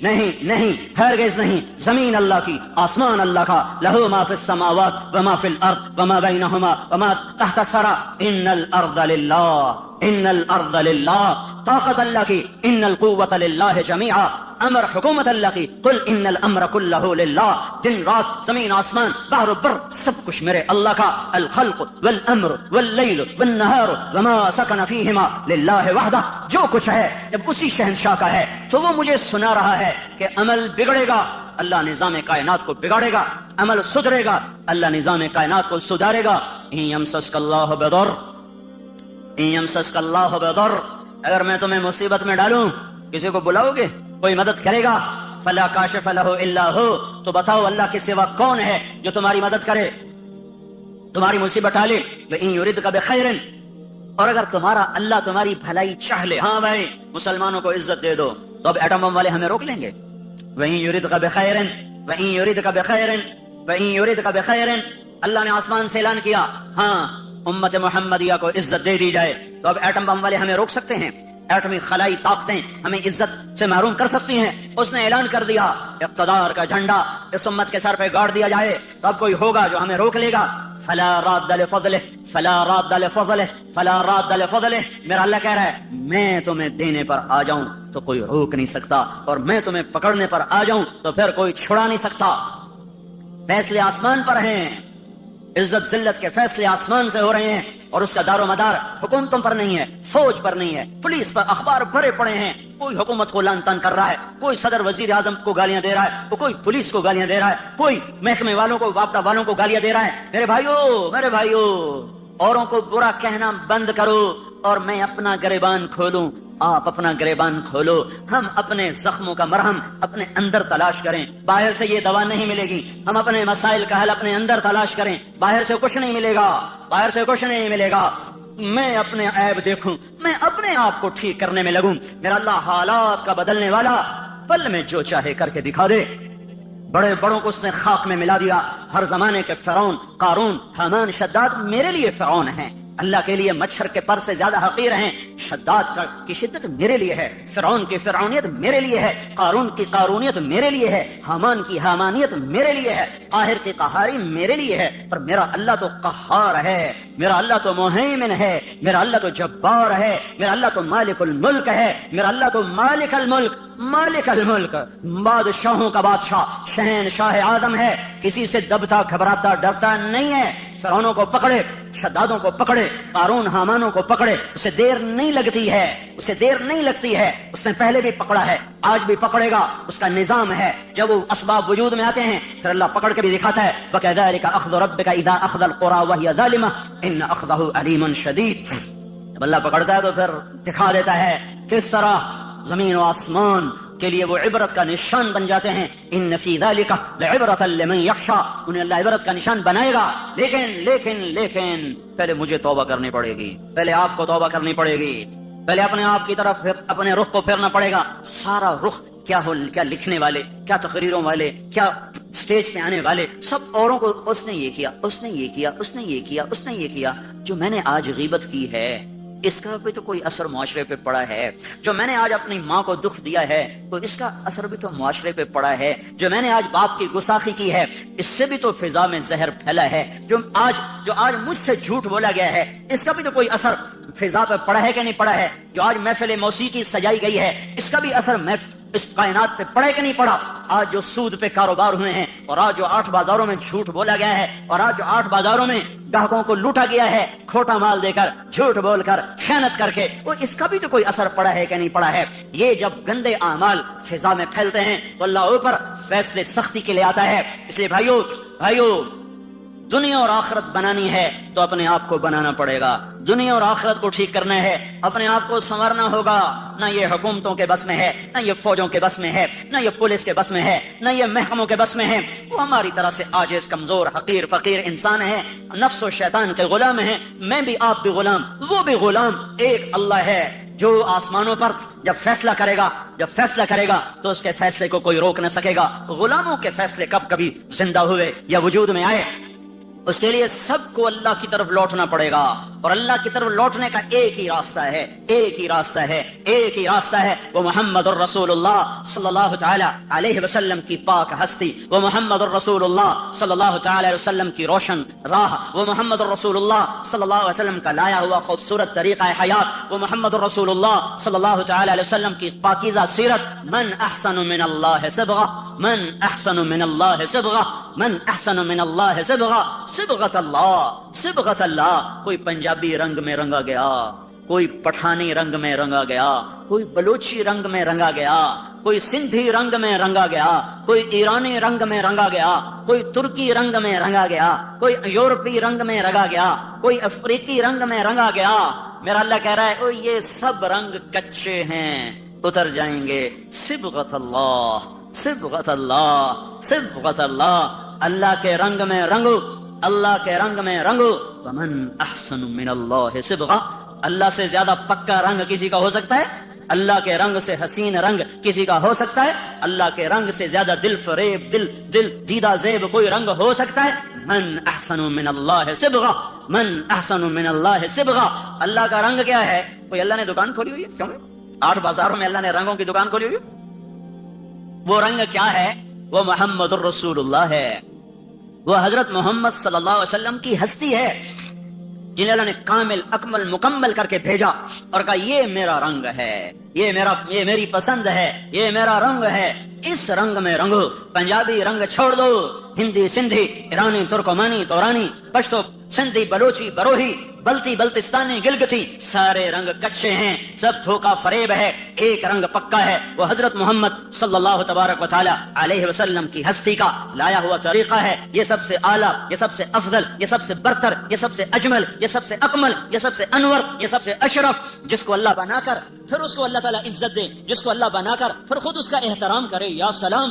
نہیں، ہرگز نہیں. زمین اللہ کی، آسمان اللہ کا، لہو ما فی السماوات وما فی الارض وما بینہما وما تحت الثری. ان الارض للہ، طاقت اللہ کی، ان القوت للہ جمیعا، امر حکومت اللہ کی، قل ان الامر کلہ للہ. دن رات، زمین آسمان، بحر و بر، سب کچھ میرے اللہ کا. الخلق والامر واللیل والنہار وما سکن فیہما للہ وحدہ. جو کچھ ہے جب اسی شہنشاہ کا ہے تو وہ مجھے سنا رہا ہے کہ عمل بگڑے گا، اللہ نظام کائنات کو بگاڑے گا، عمل سدھرے گا، اللہ نظام کائنات کو سدھارے گا. ان یمسسک اللہ بضر، اگر میں تمہیں مصیبت میں ڈالوں، کسی کو بلاؤ گے؟ کوئی مدد کرے گا؟ فلا کاشف لہ الا ہو، تو بتاؤ اللہ کے سوا کون ہے جو تمہاری مدد کرے، تمہاری مصیبت ٹالے؟ وَإِن يُرِدْكَ بِخَيْرٍ، اور اگر تمہارا اللہ تمہاری بھلائی چاہ لے، ہاں بھائی مسلمانوں کو عزت دے دو، تو اب ایٹم بم والے ہمیں روک لیں گے؟ وَإِن يُرِدْكَ بِخَيْرٍ، اللہ نے آسمان سے اعلان کیا، ہاں امت محمدیہ کو عزت دے دی جائے، تو اب ایٹم بم والے ہمیں روک سکتے ہیں؟ ایٹمی خلائی طاقتیں ہمیں عزت سے محروم کر سکتی ہیں؟ اس نے اعلان کر دیا، اقتدار کا جھنڈا اس امت کے سر پہ گاڑ دیا جائے، تو اب کوئی ہوگا جو ہمیں روک لے گا؟ فلا راد لفضلہ. میرا اللہ کہہ رہا ہے میں تمہیں دینے پر آ جاؤں تو کوئی روک نہیں سکتا، اور میں تمہیں پکڑنے پر آ جاؤں تو پھر کوئی چھڑا نہیں سکتا. فیصلے آسمان پر ہیں، عزت ذلت کے فیصلے آسمان سے ہو رہے ہیں، اور اس کا دار و مدار حکومتوں پر نہیں ہے، فوج پر نہیں ہے، پولیس پر. اخبار بھرے پڑے ہیں، کوئی حکومت کو لعن طعن کر رہا ہے، کوئی صدر وزیر اعظم کو گالیاں دے رہا ہے، کوئی پولیس کو گالیاں دے رہا ہے، کوئی محکمے والوں کو، وابطہ والوں کو گالیاں دے رہا ہے. میرے بھائیو، اوروں کو برا کہنا بند کرو اور میں اپنا گریبان کھولوں، آپ اپنا گریبان کھولو. ہم اپنے زخموں کا مرہم اپنے اندر تلاش کریں، باہر سے یہ دوا نہیں ملے گی. ہم اپنے مسائل کا حل اپنے اندر تلاش کریں، باہر سے کچھ نہیں ملے گا. میں اپنے عیب دیکھوں، میں اپنے آپ کو ٹھیک کرنے میں لگوں. میرا اللہ حالات کا بدلنے والا، پل میں جو چاہے کر کے دکھا دے. بڑے بڑوں کو اس نے خاک میں ملا دیا. ہر زمانے کے فرعون، قارون، حامان، شداد میرے لیے فرعون ہیں، اللہ کے لیے مچھر کے پر سے زیادہ حقیر ہیں. شداد کی شدت میرے لیے ہے، فرعون کی فرعونیت میرے لیے ہے، قارون کی قارونیت میرے لیے ہے، حامان کی حامانیت میرے لیے ہے، قاہر کی قہاری میرے لیے ہے. پر میرا اللہ تو قہار ہے، میرا اللہ تو مہیمن ہے، میرا اللہ تو جبار ہے، میرا اللہ تو مالک الملک ہے، میرا اللہ تو مالک الملک، مالک الملک، بادشاہوں کا بادشاہ، شہنشاہ آدم ہے. کسی سے دبتا گھبراتا ڈرتا نہیں ہے. فرعونوں کو پکڑے، شدادوں کو پکڑے، قارون حامانوں کو پکڑے، اسے دیر نہیں لگتی ہے، اسے دیر نہیں لگتی ہے. اس نے پہلے بھی پکڑا ہے، آج بھی پکڑے گا. اس کا نظام ہے، جب وہ اسباب وجود میں آتے ہیں پھر اللہ پکڑ کے بھی دکھاتا ہے. وَكَذَلِكَ أَخْذُ رَبِّكَ إِذَا أَخْذَ الْقُرَى وَهِيَ ظَالِمَةٌ إِنَّ أَخْذَهُ أَلِيمٌ شَدِيدٌ. جب اللہ پکڑتا ہے تو پھر دکھا دیتا ہے کس طرح زمین و آسمان کے لیے وہ عبرت کا نشان بن جاتے ہیں. ان فی ذالک لعبرۃ لمن یخشی، انہیں اللہ عبرت کا نشان بنائے گا. لیکن پہلے مجھے توبہ کرنی پڑے گی، پہلے آپ کو توبہ کرنی پڑے گی، پہلے اپنے آپ کی طرف اپنے رخ کو پھیرنا پڑے گا. سارا رخ کیا لکھنے والے، کیا تقریروں والے، کیا سٹیج پہ آنے والے، سب اوروں کو اس نے یہ کیا، اس نے یہ کیا، اس نے یہ کیا، اس نے یہ کیا. جو میں نے آج غیبت کی ہے اس کا بھی تو کوئی اثر معاشرے پہ پڑا ہے. جو میں نے آج اپنی ماں کو دکھ دیا ہے تو اس کا اثر بھی تو معاشرے پہ پڑا ہے. جو میں نے آج باپ کی گستاخی کی ہے اس سے بھی تو فضا میں زہر پھیلا ہے. جو آج مجھ سے جھوٹ بولا گیا ہے اس کا بھی تو کوئی اثر فضا پہ پڑا ہے کہ نہیں پڑا ہے. جو آج محفل موسیقی سجائی گئی ہے اس کا بھی اثر اس کائنات پہ پڑے کہ نہیں پڑا. آج جو سود پہ کاروبار ہوئے ہیں اور آج جو 8 بازاروں میں جھوٹ بولا گیا ہے اور آج جو 8 بازاروں میں گاہکوں کو لوٹا گیا ہے کھوٹا مال دے کر، جھوٹ بول کر، خیانت کر کے، وہ اس کا بھی تو کوئی اثر پڑا ہے کہ نہیں پڑا ہے. یہ جب گندے اعمال فضا میں پھیلتے ہیں تو اللہ اوپر فیصلے سختی کے لیے آتا ہے. اس لیے بھائیو دنیا اور آخرت بنانی ہے تو اپنے آپ کو بنانا پڑے گا. دنیا اور آخرت کو ٹھیک کرنا ہے، اپنے آپ کو سنورنا ہوگا. نہ یہ حکومتوں کے بس میں ہے، نہ یہ فوجوں کے بس میں ہے، نہ یہ پولیس کے بس میں ہے، نہ یہ محکموں کے بس میں ہے. وہ ہماری طرح سے عاجز، کمزور، حقیر، فقیر انسان ہیں، نفس و شیطان کے غلام ہیں. میں بھی، آپ بھی غلام، وہ بھی غلام. ایک اللہ ہے جو آسمانوں پر جب فیصلہ کرے گا تو اس کے فیصلے کو کوئی روک نہ سکے گا. غلاموں کے فیصلے کبھی زندہ ہوئے یا وجود میں آئے اس کے لیے سب کو اللہ کی طرف لوٹنا پڑے گا. اور اللہ کی طرف لوٹنے کا ایک ہی راستہ ہے، وہ محمد الرسول اللہ صلی اللہ تعالی علیہ وسلم کی پاک ہستی، وہ محمد الرسول اللہ صلی اللہ تعالی علیہ وسلم کی روشن راہ، وہ محمد الرسول اللہ صلی اللہ علیہ وسلم کا لایا ہوا خوبصورت طریقہ حیات، وہ محمد الرسول اللہ صلی اللہ تعالی علیہ وسلم کی پاکیزہ سیرت. من احسن من اللہ صبغہ، من احسن من اللہ صبغہ، من احسن من اللہ صبغہ، صبغۃ اللہ. کوئی پنجابی رنگ میں رنگا گیا، کوئی پٹھانی رنگ میں رنگا گیا، کوئی بلوچی رنگ میں رنگا گیا، کوئی سندھی رنگ میں رنگا گیا، کوئی ایرانی رنگ میں رنگا گیا، کوئی ترکی رنگ میں رنگا گیا، کوئی یورپی رنگ میں رنگا گیا، کوئی افریقی رنگ میں رنگا گیا. میرا اللہ کہہ رہا ہے یہ سب رنگ کچے ہیں، اتر جائیں گے. صبغۃ اللہ، صبغۃ اللہ، صبغۃ اللہ. اللہ کے رنگ میں رنگو، اللہ کے رنگ میں رنگو. ومن احسن من اللہ صبغہ. اللہ سے زیادہ پکا رنگ کسی کا ہو سکتا ہے؟ اللہ کے رنگ سے حسین رنگ کسی کا ہو سکتا ہے؟ اللہ کے رنگ سے زیادہ دل فریب، دل دیدہ زیب کوئی رنگ ہو سکتا ہے؟ من احسن من اللہ صبغہ، من احسن من اللہ صبغہ. اللہ کا رنگ کیا ہے؟ کوئی اللہ نے دکان کھولی ہوئی ہے؟ کیوں 8 بازاروں میں اللہ نے رنگوں کی دکان کھولی ہوئی ہے؟ وہ رنگ کیا ہے؟ وہ محمد الرسول اللہ ہے، وہ حضرت محمد صلی اللہ علیہ وسلم کی ہستی ہے جنہیں اللہ نے کامل، اکمل، مکمل کر کے بھیجا اور کہا یہ میرا رنگ ہے، یہ میری پسند ہے، یہ میرا رنگ ہے. اس رنگ میں رنگو. پنجابی رنگ چھوڑ دو، ہندی، سندھی، ایرانی، ترکمانی، تورانی، پشتو، سندھی، بلوچی، بروہی، بلتی، بلتستانی، گلگتی، سارے رنگ کچے ہیں، سب دھوکا فریب ہے. ایک رنگ پکا ہے، وہ حضرت محمد صلی اللہ تبارک و تعالی علیہ وسلم کی ہستی کا لایا ہوا طریقہ ہے. یہ سب سے اعلیٰ، یہ سب سے افضل، یہ سب سے برتر، یہ سب سے اجمل، یہ سب سے اکمل، یہ سب سے انور، یہ سب سے اشرف. جس کو اللہ بنا کر پھر اس کو اللہ تعالیٰ عزت دے، جس کو اللہ بنا کر پھر خود اس کا احترام کرے. یا سلام،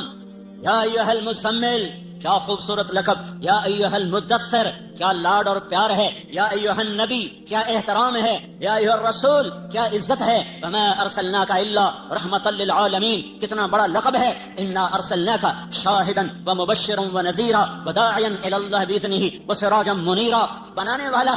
یا ایھا المزمل، کیا خوبصورت لقب. یا ایھا المدثر، کیا لاڈ اور پیار ہے. یا ایھا النبی، کیا احترام ہے. یا ایھا الرسول، کیا عزت ہے. وما ارسلناک الا رحمتا للعالمین، کتنا بڑا لقب ہے. انا ارسلناک شاہدا ومبشرا ونذیرا وداعیا الی اللہ باذنہ وسراجا منیرا. بنانے والا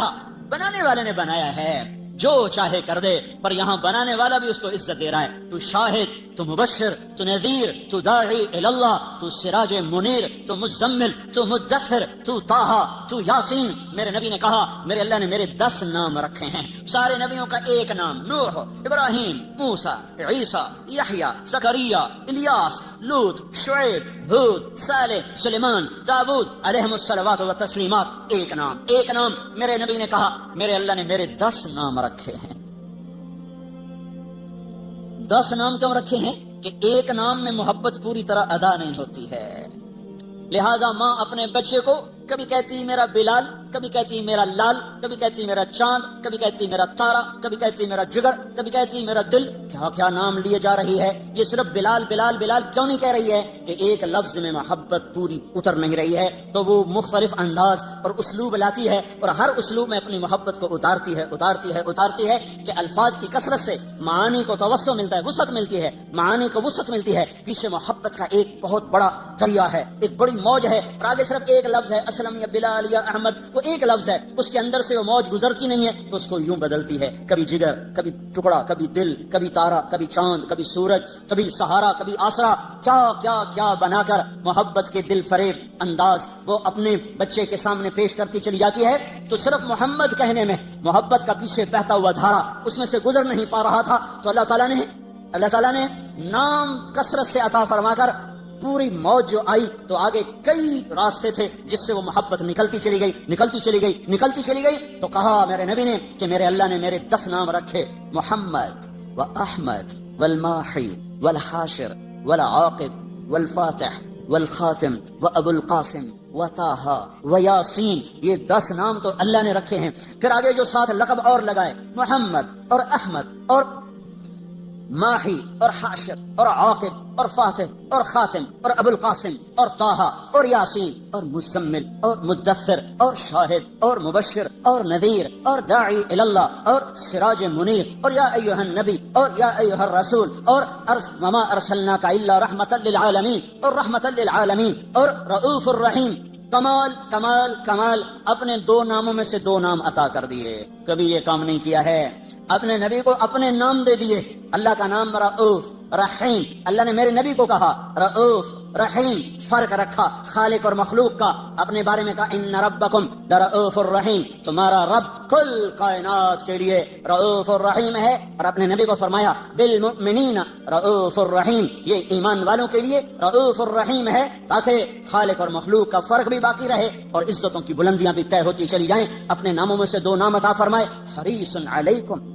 بنانے والے نے بنایا ہے، جو چاہے کر دے، پر یہاں بنانے والا بھی اس کو عزت دے رہا ہے۔ تو شاہد، تو مبشر، تو نذیر، تو داعی اللہ، تو سراج منیر، تو مزمل، تو مدثر، تو طٰہٰ، تو یاسین۔ میرے نبی نے کہا میرے اللہ نے میرے 10 نام رکھے ہیں، سارے نبیوں کا ایک نام، نوح، ابراہیم، موسیٰ، عیسیٰ، یحییٰ، زکریا، الیاس، لوط، شعیب، ہود، صالح، سلیمان، داؤد علیہم الصلوات و تسلیمات، ایک نام، ایک نام۔ میرے نبی نے کہا میرے اللہ نے میرے 10 نام رکھے ہیں۔ 10 نام کیوں رکھے ہیں؟ کہ ایک نام میں محبت پوری طرح ادا نہیں ہوتی ہے، لہٰذا ماں اپنے بچے کو کبھی کہتی میرا بلال، کبھی کہتی میرا لال، کبھی کہتی میرا چاند، کبھی کہتی میرا تارا، کبھی کہتی میرا جگر، کبھی کہتی میرا دل۔ کیا کیا نام لیے جا رہی ہے، یہ صرف بلال بلال بلال کیوں نہیں کہہ رہی ہے؟ کہ ایک لفظ میں محبت پوری اتر نہیں رہی ہے، تو وہ مختلف انداز اور اسلوب لاتی ہے، اور ہر اسلوب میں اپنی محبت کو اتارتی ہے اتارتی ہے اتارتی ہے، کہ الفاظ کی کثرت سے معانی کو توسع ملتا ہے، وسعت ملتی ہے، معانی کو وسعت ملتی ہے۔ پیچھے محبت کا ایک بہت بڑا دریا ہے، ایک بڑی موج ہے، اور آگے صرف ایک لفظ ہے، اسلم یا بلال یا احمد، وہ ایک لفظ ہے، اس کے اندر سے وہ موج گزرتی نہیں ہے، تو اس کو یوں بدلتی ہے، کبھی جگر، کبھی ٹکڑا، کبھی دل، کبھی تارا، کبھی چاند، کبھی سورج، کبھی سہارا، کبھی آسرا، کیا کیا کیا بنا کر محبت کے دل فریب انداز وہ اپنے بچے کے سامنے پیش کرتی چلی جاتی ہے۔ تو صرف محمد کہنے میں محبت کا پیچھے بہتا ہوا دھارا اس میں سے گزر نہیں پا رہا تھا، تو اللہ تعالیٰ نے نام کثرت سے عطا فرما کر پوری موج جو آئی، تو آگے کئی راستے تھے جس سے وہ محبت نکلتی چلی گئی نکلتی چلی گئی نکلتی چلی گئی۔ تو کہا میرے نبی نے کہ میرے اللہ نے میرے 10 نام رکھے، محمد و احمد والماحی والحاشر والعاقب والفاتح والخاتم و ابو القاسم و طٰہٰ و یاسین، یہ 10 نام تو اللہ نے رکھے ہیں۔ پھر آگے جو 7 لقب اور لگائے، محمد اور احمد اور ماحی اور حاشر اور عاقب اور فاتح اور خاتم اور ابو القاسم اور طٰہٰ اور یاسین اور مزمل اور مدثر اور شاہد اور مبشر اور نذیر اور داعی اللہ اور سراج منیر اور یا ایھا النبی اور یا ایھا الرسول اور وما ارسلناک الا رحمۃ للعالمین اور رحمۃ للعالمین اور رؤوف الرحیم۔ کمال کمال کمال، اپنے 2 ناموں میں سے 2 نام عطا کر دیے، کبھی یہ کام نہیں کیا ہے۔ اپنے نبی کو اپنے نام دے دیے، اللہ کا نام رؤوف رحیم، اللہ نے میرے نبی کو کہا رؤوف رحیم، فرق رکھا خالق اور مخلوق کا، اپنے بارے میں کہا ان ربکم لرؤوف الرحیم، تمہارا رب کل کائنات کے لیے رؤوف الرحیم ہے، اور اپنے نبی کو فرمایا بالمؤمنین رؤوف الرحیم، یہ ایمان والوں کے لیے رؤوف الرحیم ہے، تاکہ خالق اور مخلوق کا فرق بھی باقی رہے اور عزتوں کی بلندیاں بھی طے ہوتی چلی جائیں۔ اپنے ناموں میں سے 2 نام عطا فرمائے، حریص علیکم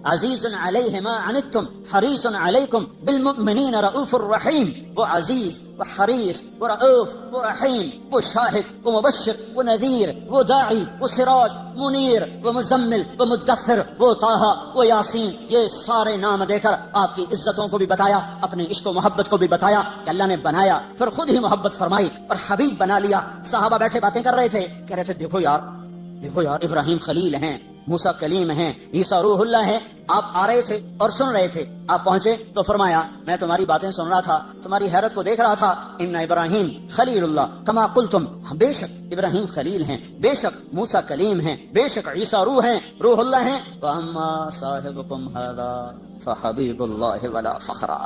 عزیز علیہ ما عنتم حریص علیکم بالمؤمنین رؤوف الرحیم، وہ عزیز، وہ حریص، وہ رؤوف، وہ رحیم، وہ شاہد، وہ مبشر، وہ نذیر، وہ داعی، وہ سراج منیر، وہ مزمل، وہ مدثر، وہ طٰہٰ، وہ یاسین، یہ سارے نام دے کر آپ کی عزتوں کو بھی بتایا، اپنے عشق و محبت کو بھی بتایا کہ اللہ نے بنایا، پھر خود ہی محبت فرمائی اور حبیب بنا لیا۔ صحابہ بیٹھے باتیں کر رہے تھے، کہہ رہے تھے دیکھو یار ابراہیم خلیل ہیں، موسیٰ کلیم ہیں، عیسیٰ روح اللہ ہیں۔ آپ آ رہے تھے اور سن رہے تھے، آپ پہنچے تو فرمایا میں تمہاری باتیں سن رہا تھا، تمہاری حیرت کو دیکھ رہا تھا، ان ابراہیم خلیل اللہ کما قلتم، بے شک ابراہیم خلیل ہیں، بے شک موسیٰ کلیم ہیں، بے شک عیسیٰ روح ہیں، روح اللہ ہیں، واما صاحبکم ھذا فحبیب اللہ ولا فخرا،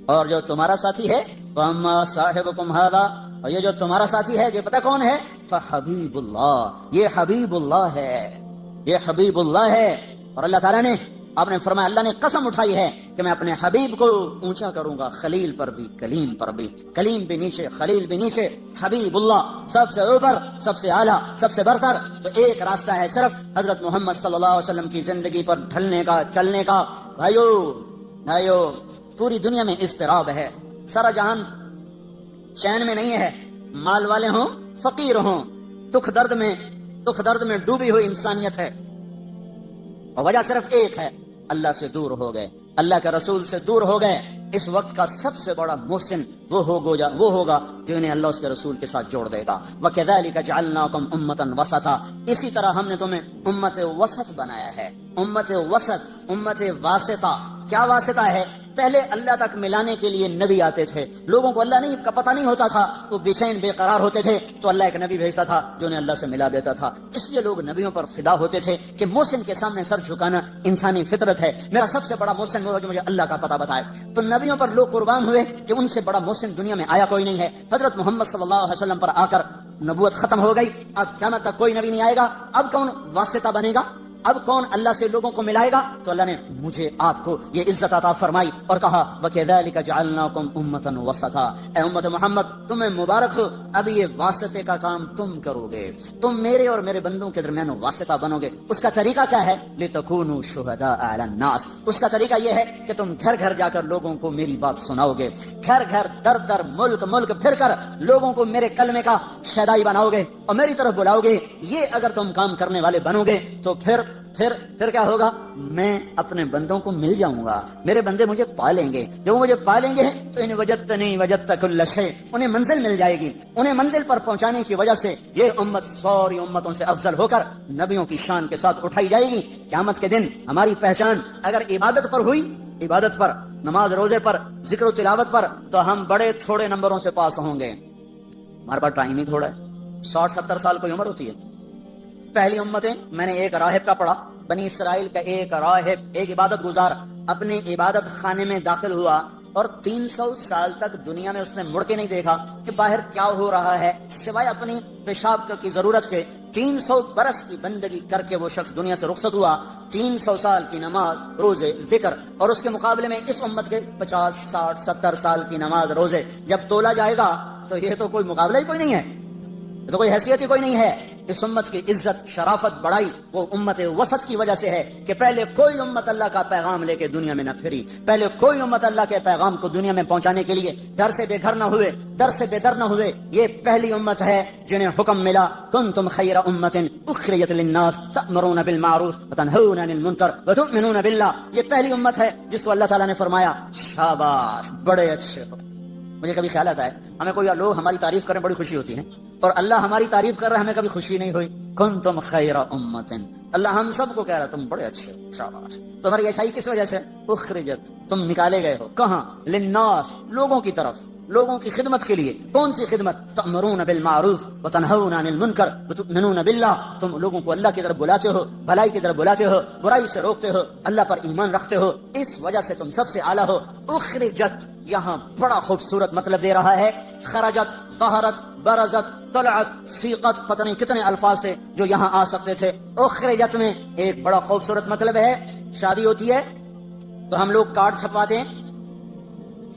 اور جو تمہارا ساتھی ہے واما صاحبکم ھذا، اور یہ جو تمہارا ساتھی ہے یہ پتہ کون ہے؟ فحبیب اللہ، یہ حبیب اللہ ہے، یہ حبیب اللہ ہے۔ اور اللہ تعالیٰ نے آپ نے فرمایا، اللہ نے قسم اٹھائی ہے کہ میں اپنے حبیب کو اونچا کروں گا، خلیل پر بھی کلیم پر بھی، کلیم بھی نیچے خلیل بھی نیچے، حبیب اللہ سب سے اوپر، سب سے اعلیٰ، سب سے برتر۔ تو ایک راستہ ہے صرف حضرت محمد صلی اللہ علیہ وسلم کی زندگی پر ڈھلنے کا، چلنے کا۔ بھائیو پوری دنیا میں اضطراب ہے، سارا جہان چین میں نہیں ہے، مال والے ہوں فقیر ہوں، دکھ درد میں ڈوبی ہوئی انسانیت ہے، اور وجہ صرف ایک ہے، اللہ سے دور ہو گئے، اللہ کے رسول سے دور ہو گئے۔ اس وقت کا سب سے بڑا محسن وہ ہوگا جو انہیں اللہ اس کے رسول کے ساتھ جوڑ دے گا۔ وَكَذَلِكَ جَعَلْنَاكُمْ أُمَّةً وَسَطًا، اسی طرح ہم نے تمہیں امت وسط بنایا ہے، امت وسط، امت واسطہ۔ کیا واسطہ ہے؟ پہلے اللہ تک ملانے کے لیے نبی آتے تھے، لوگوں کو اللہ کا پتہ نہیں ہوتا تھا، وہ بے چین بے قرار ہوتے تھے، تو اللہ ایک نبی بھیجتا تھا جو انہیں اللہ سے ملا دیتا تھا۔ اس لیے لوگ نبیوں پر فدا ہوتے تھے کہ محسن کے سامنے سر جھکانا انسانی فطرت ہے، میرا سب سے بڑا محسن وہ جو مجھے اللہ کا پتہ بتائے۔ تو نبیوں پر لوگ قربان ہوئے کہ ان سے بڑا محسن دنیا میں آیا کوئی نہیں ہے۔ حضرت محمد صلی اللہ علیہ وسلم پر آ کر نبوت ختم ہو گئی، اب قیامت تک کوئی نبی نہیں آئے گا، اب کون واسطہ بنے گا، اب کون اللہ سے لوگوں کو ملائے گا؟ تو اللہ نے مجھے آپ کو یہ عزت عطا فرمائی اور کہا وَكَذَلِكَ جَعَلْنَاكُمْ أُمَّةً وَسَطًا، اے امت محمد تمہیں مبارک ہو، اب یہ واسطے کا کام تم کرو گے، تم میرے اور میرے بندوں کے درمیان واسطہ بنو گے۔ اس کا طریقہ کیا ہے؟ لِتَكُونُوا شُهَدَاءَ عَلَى النَّاسِ، اس کا طریقہ یہ ہے کہ تم گھر گھر جا کر لوگوں کو میری بات سناؤ گے، گھر گھر در در ملک ملک پھر کر لوگوں کو میرے کلمے کا شہدائی بناؤ گے اور میری طرف بلاؤ گے۔ یہ اگر تم کام کرنے والے بنو گے تو پھر کیا ہوگا؟ میں اپنے بندوں کو مل جاؤں گا، میرے بندے مجھے پالیں گے، جب وہ مجھے پالیں گے تو ان وجدتنی وجدت کل شیء، انہیں منزل مل جائے گی، انہیں منزل پر پہنچانے کی وجہ سے یہ امت ساری امتوں سے افضل ہو کر نبیوں کی شان کے ساتھ اٹھائی جائے گی۔ قیامت کے دن ہماری پہچان اگر عبادت پر ہوئی، عبادت پر، نماز روزے پر، ذکر و تلاوت پر، تو ہم بڑے تھوڑے نمبروں سے پاس ہوں گے۔ ہمارے پاس ٹائم ہی تھوڑا ہے، 60-70 سال کوئی عمر ہوتی ہے۔ پہلی امتیں، میں نے ایک راہب کا پڑھا، بنی اسرائیل کا ایک راہب، ایک عبادت گزار اپنے عبادت خانے میں داخل ہوا اور 300 سال تک دنیا میں اس نے مڑ کے نہیں دیکھا کہ باہر کیا ہو رہا ہے، سوائے اپنی پیشاب کی ضرورت کے۔ 300 برس کی بندگی کر کے وہ شخص دنیا سے رخصت ہوا، 300 سال کی نماز روزے ذکر، اور اس کے مقابلے میں اس امت کے 50 60 70 سال کی نماز روزے جب تولا جائے گا تو یہ تو کوئی مقابلہ ہی کوئی نہیں ہے، یہ تو کوئی حیثیت ہی کوئی نہیں ہے۔ اس امت کی عزت شرافت بڑائی وہ امت وسط کی وجہ سے ہے کہ پہلے کوئی امت اللہ کا پیغام لے کے دنیا میں نہ پھری، پہلے کوئی امت اللہ کے پیغام کو دنیا میں پہنچانے کے لیے گھر سے بے گھر نہ ہوئے، در سے بے در نہ ہوئے۔ یہ پہلی امت ہے جنہیں حکم ملا کنتم خیر امت اخرجت للناس تأمرون بالمعروف وتنہون عن المنکر وتؤمنون باللہ۔ یہ پہلی امت ہے جس کو اللہ تعالیٰ نے فرمایا شاباش، بڑے اچھے ہو۔ مجھے کبھی خیال آتا ہے ہمیں کوئی لوگ ہماری تعریف کریں بڑی خوشی ہوتی ہے، اور اللہ ہماری تعریف کر رہا ہے ہمیں کبھی خوشی نہیں ہوئی۔ کنتم خیر امت، اللہ ہم سب کو کہہ رہا تم بڑے اچھے ہو، شاباش۔ تمہاری اچھائی کس وجہ سے؟ اخرجت، تم نکالے گئے ہو، کہاں؟ للناس، لوگوں کی طرف، لوگوں کی خدمت کے لیے۔ کون سی خدمت؟ تأمرون بالمعروف وتنہون عن المنکر وتؤمنون باللہ، تم لوگوں کو اللہ کی طرف بلاتے ہو، بھلائی کی طرف بلاتے ہو، برائی سے روکتے ہو، اللہ پر ایمان رکھتے ہو، اس وجہ سے تم سب سے اعلیٰ ہو۔ اخرجت یہاں بڑا خوبصورت مطلب دے رہا ہے، خرجت، ظہرت، برزت، طلعت، سیقت، پتہ نہیں کتنے الفاظ تھے جو یہاں آ سکتے تھے۔ اخرجت میں ایک بڑا خوبصورت مطلب ہے، شادی ہوتی ہے تو ہم لوگ کارڈ چھپواتے ہیں،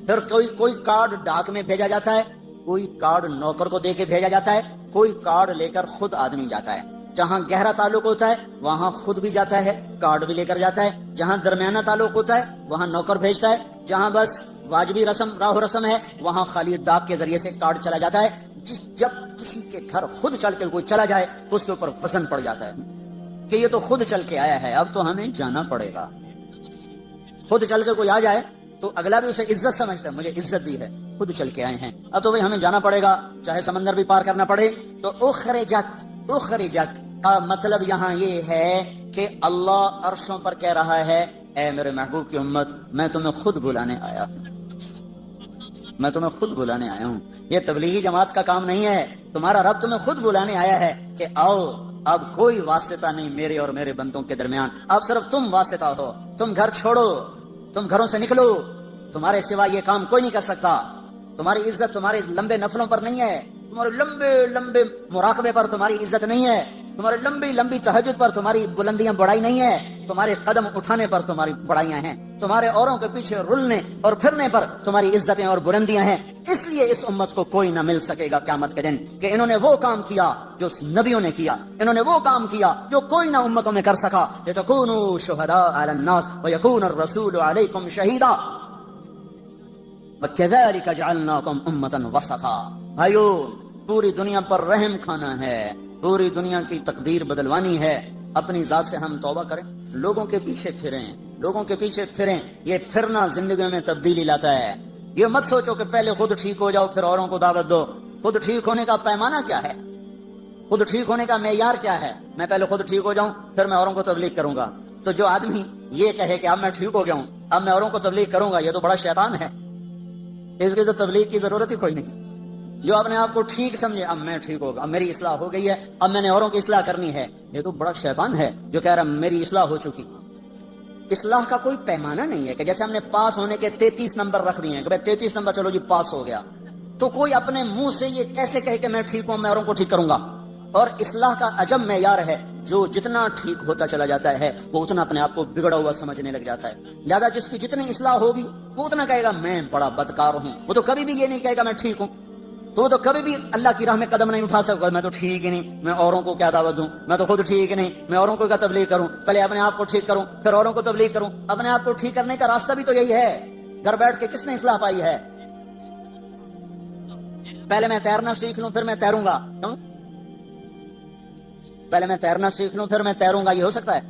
پھر کوئی کارڈ ڈاک میں بھیجا جاتا ہے، کوئی کارڈ نوکر کو دے کے بھیجا جاتا ہے، کوئی کارڈ لے کر خود آدمی جاتا ہے۔ جہاں گہرا تعلق ہوتا ہے وہاں خود بھی جاتا ہے، کارڈ بھی لے کر جاتا ہے۔ جہاں درمیانہ تعلق ہوتا ہے وہاں نوکر بھیجتا ہے۔ جہاں بس واجبی رسم راہ رسم ہے وہاں خالی ڈاک کے ذریعے سے کارڈ چلا جاتا ہے۔ جب کسی کے گھر خود چل کے کوئی چلا جائے تو اس کے اوپر وزن پڑ جاتا ہے کہ یہ تو خود چل کے آیا ہے، اب تو ہمیں جانا پڑے گا۔ خود چل کے کوئی آ جائے تو اگلا بھی اسے عزت سمجھتا ہے، مجھے عزت دی ہے، خود چل کے آئے ہیں، اب تو بھائی ہمیں جانا پڑے گا، چاہے سمندر بھی پار کرنا پڑے۔ تو اخرجت کا مطلب یہاں یہ ہے کہ اللہ عرشوں پر کہہ رہا ہے اے میرے محبوب کی امت، میں تمہیں خود بلانے آیا ہوں، میں تمہیں خود بلانے آیا ہوں۔ یہ تبلیغی جماعت کا کام نہیں ہے، تمہارا رب تمہیں خود بلانے آیا ہے کہ آؤ، اب کوئی واسطہ نہیں میرے اور میرے بندوں کے درمیان، اب صرف تم واسطہ ہو۔ تم گھر چھوڑو، تم گھروں سے نکلو، تمہارے سوا یہ کام کوئی نہیں کر سکتا۔ تمہاری عزت تمہارے لمبے نفلوں پر نہیں ہے، تمہارے لمبے مراقبے پر تمہاری عزت نہیں ہے، تمہارے لمبی تہجد پر تمہاری بلندیاں بڑائی نہیں ہے، تمہارے قدم اٹھانے پر تمہاری بڑائیاں ہیں، تمہارے اوروں کے پیچھے رلنے اور پھرنے پر تمہاری عزتیں اور بلندیاں ہیں۔ اس لیے اس امت کو کوئی نہ مل سکے گا قیامت کے دن کہ انہوں نے وہ کام کیا جو نبیوں نے کیا، انہوں نے وہ کام کیا جو کوئی نہ امتوں میں کر سکا۔ لِتَكُونُوا شُهَدَاءَ عَلَى النَّاسِ وَيَكُونَ الرَّسُولُ عَلَيْكُمْ شَهِيدًا وَكَذَلِكَ جَعَلْنَاكُمْ أُمَّةً وَسَطًا۔ بھائیو، پوری دنیا پر رحم کھانا ہے، پوری دنیا کی تقدیر بدلوانی ہے۔ اپنی ذات سے ہم توبہ کریں، لوگوں کے پیچھے پھریں، لوگوں کے پیچھے پھریں۔ یہ پھرنا زندگی میں تبدیلی لاتا ہے۔ یہ مت سوچو کہ پہلے خود ٹھیک ہو جاؤ پھر اوروں کو دعوت دو۔ خود ٹھیک ہونے کا پیمانہ کیا ہے؟ خود ٹھیک ہونے کا معیار کیا ہے؟ میں پہلے خود ٹھیک ہو جاؤں پھر میں اوروں کو تبلیغ کروں گا۔ تو جو آدمی یہ کہے کہ اب میں ٹھیک ہو گیا ہوں اب میں اوروں کو تبلیغ کروں گا، یہ تو بڑا شیطان ہے، اس کی تو تبلیغ کی ضرورت ہی کوئی نہیں۔ جو اپنے آپ کو ٹھیک سمجھے، اب میں ٹھیک ہوگا، اب میری اصلاح ہو گئی ہے، اب میں نے اوروں کی اصلاح کرنی ہے، یہ تو بڑا شیطان ہے جو کہہ رہا میری اصلاح ہو چکی۔ اصلاح کا کوئی پیمانہ نہیں ہے کہ جیسے ہم نے پاس ہونے کے 33 نمبر رکھ دیے ہیں کہ بھائی 33 نمبر چلو جی پاس ہو گیا، تو کوئی اپنے منہ سے یہ کیسے کہے کہ میں ٹھیک ہوں، میں اوروں کو ٹھیک کروں گا۔ اور اصلاح کا عجب معیار ہے، جو جتنا ٹھیک ہوتا چلا جاتا ہے وہ اتنا اپنے آپ کو بگڑا ہوا سمجھنے لگ جاتا ہے۔ لہذا جس کی جتنی اصلاح ہوگی وہ اتنا کہے گا میں بڑا بدکار ہوں، وہ تو کبھی بھی یہ نہیں کہے گا میں ٹھیک ہوں، تو وہ تو کبھی بھی اللہ کی راہ میں قدم نہیں اٹھا سکتا، میں تو ٹھیک ہی نہیں، میں اوروں کو کیا دعوت دوں، میں تو خود ٹھیک ہی نہیں، میں اوروں کو کیا تبلیغ کروں، پہلے اپنے آپ کو ٹھیک کروں پھر اوروں کو تبلیغ کروں۔ اپنے آپ کو ٹھیک کرنے کا راستہ بھی تو یہی ہے، گھر بیٹھ کے کس نے اصلاح پائی ہے؟ پہلے میں تیرنا سیکھ لوں پھر میں تیروں گا، پہلے میں تیرنا سیکھ لوں پھر میں تیروں گا، یہ ہو سکتا ہے؟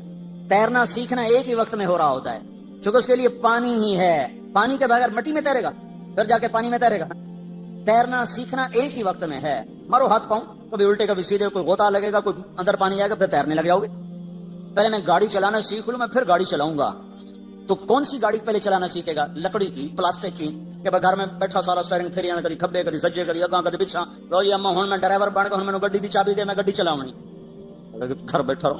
تیرنا سیکھنا ایک ہی وقت میں ہو رہا ہوتا ہے، چونکہ اس کے لیے پانی ہی ہے، پانی کے بغیر مٹی میں تیرے گا پھر جا کے پانی میں تیرے گا۔ تیرنا سیکھنا ایک ہی وقت میں ہے، مارو ہاتھ پاؤں کبھی الٹے کبھی سیدھے، کوئی غوطہ لگے گا کوئی اندر پانی آئے گا پھر تیرنے لگ جاؤ گے۔ پہلے میں گاڑی چلانا سیکھ لوں میں پھر گاڑی چلاؤں گا، تو کون سی گاڑی پہلے چلانا سیکھے گا؟ لکڑی کی، پلاسٹک کی، کہ بھائی گھر میں بیٹھا سارا اسٹیئرنگ پھر یہاں کدی کھبے کدی سجے کدی اگاں کدی پیچھے، لو جی اما ہن میں ڈرائیور بن کے ہن مینوں گڈی دی چابی دے میں گڈی چلاونی، گھر بیٹھا رہو۔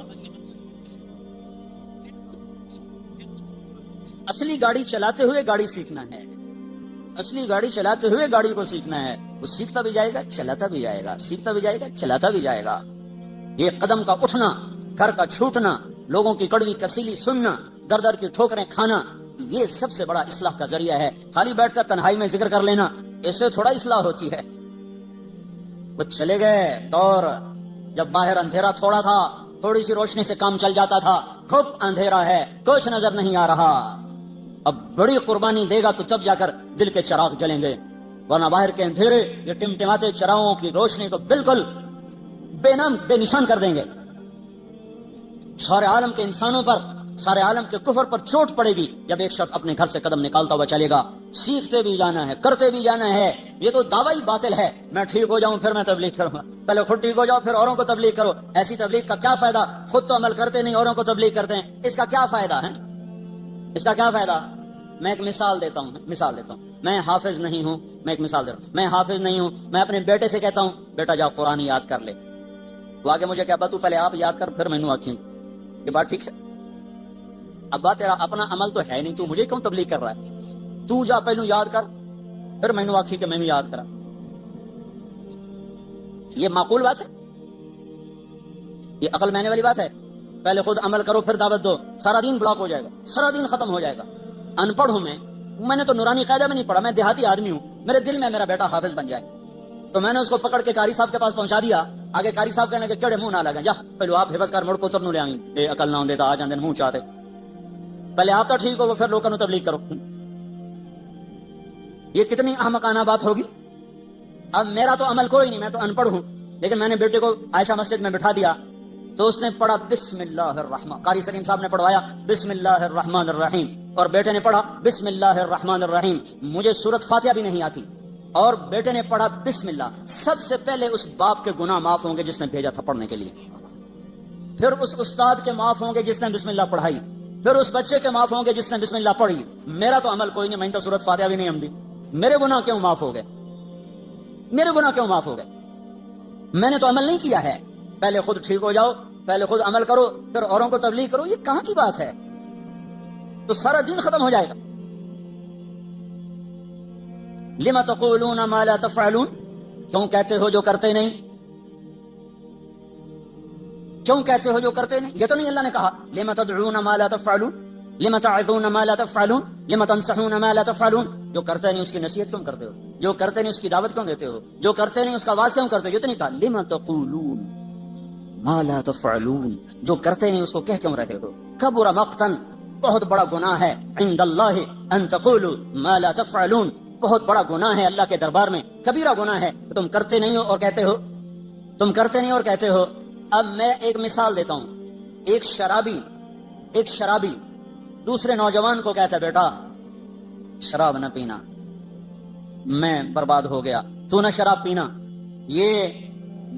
اصلی گاڑی چلاتے ہوئے گاڑی سیکھنا ہے، اصلی گاڑی چلاتے ہوئے گاڑی کو سیکھنا ہے، وہ سیکھتا بھی جائے گا چلاتا بھی جائے گا، سیکھتا بھی جائے گا چلاتا بھی جائے گا۔ یہ قدم کا اٹھنا، گھر کا چھوٹنا، لوگوں کی کڑوی کسیلی سننا، در در کی ٹھوکریں کھانا، یہ سب سے بڑا اصلاح کا ذریعہ ہے۔ خالی بیٹھ کر تنہائی میں ذکر کر لینا، اس سے تھوڑا اصلاح ہوتی ہے۔ وہ چلے گئے دور جب باہر اندھیرا تھوڑا تھا، تھوڑی سی روشنی سے کام چل جاتا تھا، خوب اندھیرا ہے کچھ نظر نہیں آ رہا، اب بڑی قربانی دے گا تو تب جا کر دل کے چراغ جلیں گے، ورنہ باہر کے اندھیرے یہ ٹمٹماتے چراغوں کی روشنی کو بالکل بے نام بے نشان کر دیں گے۔ سارے عالم کے انسانوں پر، سارے عالم کے کفر پر چوٹ پڑے گی جب ایک شخص اپنے گھر سے قدم نکالتا ہوا چلے گا۔ سیکھتے بھی جانا ہے، کرتے بھی جانا ہے، یہ تو دعوی باطل ہے میں ٹھیک ہو جاؤں پھر میں تبلیغ کروں گا، پہلے خود ٹھیک ہو جاؤ پھر اوروں کو تبلیغ کرو۔ ایسی تبلیغ کا کیا فائدہ؟ خود تو عمل کرتے نہیں، اوروں کو تبلیغ کرتے ہیں، اس کا کیا فائدہ ہے؟ اس کا کیا فائدہ؟ میں ایک مثال دیتا ہوں، میں حافظ نہیں ہوں، میں ایک مثال دے رہا ہوں، میں حافظ نہیں ہوں، میں اپنے بیٹے سے کہتا ہوں بیٹا جا قرآن یاد کر لے، وہ آگے مجھے کہا تو پہلے آپ یاد کر پھر مینوں آکھیں، یہ بات ٹھیک ہے؟ اب بات تیرا اپنا عمل تو ہے نہیں، تو مجھے کیوں تبلیغ کر رہا ہے؟ تو جا پہلو یاد کر پھر مینوں آکھی کہ میں بھی یاد کرا، یہ معقول بات ہے؟ یہ عقل میں آنے والی بات ہے؟ پہلے خود عمل کرو پھر دعوت دو، سارا دین بلاک ہو جائے گا، سارا دین ختم ہو جائے گا۔ ان پڑھ ہوں میں نے تو نورانی قاعدہ میں نہیں پڑھا، میں دیہاتی آدمی ہوں، میرے دل میں میرا بیٹا حافظ بن جائے، تو میں نے اس کو پکڑ کے قاری صاحب کے پاس پہنچا دیا، آگے قاری صاحب کہنے کے کیڑے منہ نہ لگا، جا پہلو آپ حفظ کر مڑ پتر نو لے آئیں، اے عقل نہ ہوندے تا آ جاندے منہ چاہتے، پہلے آپ تو ٹھیک ہو پھر لوگوں کو تبلیغ کرو۔ یہ کتنی احمقانہ بات ہوگی۔ اب میرا تو عمل کوئی نہیں، میں تو ان پڑھ ہوں، لیکن میں نے بیٹے کو عائشہ مسجد میں بٹھا دیا تو اس نے پڑھا بسم اللہ الرحمن، قاری سلیم صاحب نے پڑھوایا بسم اللہ الرحمن الرحیم، اور بیٹے نے پڑھا بسم اللہ الرحمن الرحیم، مجھے سورۃ فاتحہ بھی نہیں آتی، اور بیٹے نے پڑھا بسم اللہ۔ سب سے پہلے اس باپ کے گناہ معاف ہوں گے جس نے بھیجا تھا پڑھنے کے لیے، پھر اس استاد کے معاف ہوں گے جس نے بسم اللہ پڑھائی، پھر اس بچے کے معاف ہوں گے جس نے بسم اللہ پڑھی۔ میرا تو عمل کوئی نہیں، میں تو سورۃ فاتحہ بھی نہیں ہم دی، میرے گناہ کیوں معاف ہو گئے؟ میرے گناہ کیوں معاف ہو گئے؟ میں نے تو عمل نہیں کیا ہے۔ پہلے خود ٹھیک ہو جاؤ، پہلے خود عمل کرو پھر اوروں کو تبلیغ کرو، یہ کہاں کی بات ہے؟ تو سارا دین ختم ہو جائے گا۔ لما تقولون ما لا تفعلون، کیوں کہتے ہو جو کرتے نہیں؟ کیوں کہتے ہو جو کرتے نہیں؟ یہ تو نہیں اللہ نے کہا لما تدعون ما لا تفعلون، لما تعظون ما لا تفعلون، لما تنصحون ما لا تفعلون۔ جو کرتے نہیں اس کی نصیحت کیوں کرتے ہو؟ جو کرتے نہیں اس کی دعوت کیوں دیتے ہو؟ جو کرتے نہیں اس کا واضح کیوں کرتے ہو؟ یہ تو نہیں کہا لما تقولون ما لا تفعلون، جو کرتے نہیں اس کو کہہ کیوں رہے ہو؟ کبر مقتا، بہت بڑا گناہ ہے، عند اللہ ان تقولوا ما لا تفعلون، بہت بڑا گناہ ہے اللہ کے دربار میں، کبیرہ گناہ ہے، تم کرتے نہیں ہو اور کہتے ہو، تم کرتے نہیں اور کہتے ہو۔ اب میں ایک مثال دیتا ہوں، ایک شرابی دوسرے نوجوان کو کہتا ہے بیٹا شراب نہ پینا، میں برباد ہو گیا، تو نہ شراب پینا۔ یہ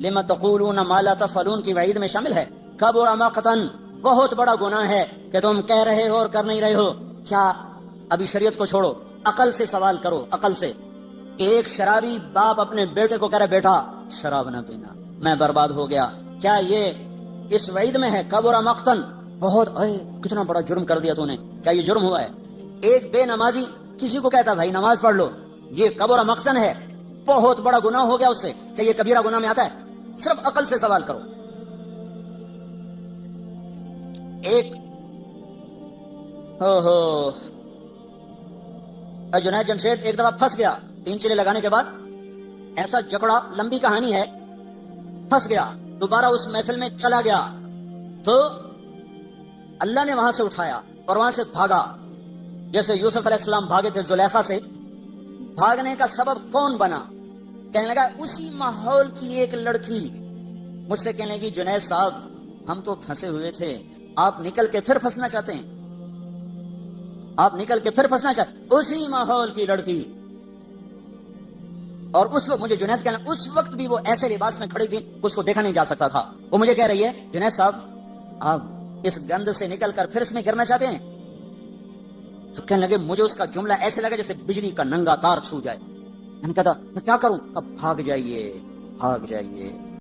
لما تقولون ما لا تفعلون کی وعید میں شامل ہے۔ کبر مقتا، بہت بڑا گناہ ہے کہ تم کہہ رہے ہو اور کر نہیں رہے ہو۔ کیا ابھی شریعت کو چھوڑو، عقل سے سوال کرو، عقل سے، کہ ایک شرابی باپ اپنے بیٹے کو کہہ رہا بیٹا شراب نہ پینا، میں برباد ہو گیا، کیا یہ اس وعید میں ہے؟ کبر مقتن، بہت کتنا بڑا جرم کر دیا تو نے، کیا یہ جرم ہوا ہے؟ ایک بے نمازی کسی کو کہتا بھائی نماز پڑھ لو، یہ کبر مقتن ہے، بہت بڑا گناہ ہو گیا اس سے، کیا یہ کبیرہ گناہ میں آتا ہے؟ صرف عقل سے سوال کرو۔ ایک جنید جمشید ایک دفعہ پھنس گیا، 3 چلے لگانے کے بعد ایسا جھگڑا، لمبی کہانی ہے، پھنس گیا، دوبارہ اس محفل میں چلا گیا تو اللہ نے وہاں سے اٹھایا اور وہاں سے بھاگا، جیسے یوسف علیہ السلام بھاگے تھے زلیخا سے۔ بھاگنے کا سبب کون بنا؟ کہنے لگا اسی ماحول کی ایک لڑکی مجھ سے کہنے لگی جنید صاحب ہم تو پھنسے ہوئے تھے، آپ نکل کے پھر پھنسنا چاہتے ہیں، آپ نکل کے پھر پھنسنا چاہتے، اسی ماحول کی لڑکی۔ اور اس وقت مجھے جنید کہنا، اس وقت بھی وہ ایسے لباس میں کھڑی تھی اس کو دیکھا نہیں جا سکتا تھا، وہ مجھے کہہ رہی ہے جنید صاحب آپ اس گند سے نکل کر پھر اس میں گرنا چاہتے ہیں؟ تو کہنے لگے مجھے اس کا جملہ ایسے لگا جیسے بجلی کا ننگا تار چھو جائے۔ میں نے کہا میں کیا کروں؟ اب بھاگ جائیے، بھاگ جائیے۔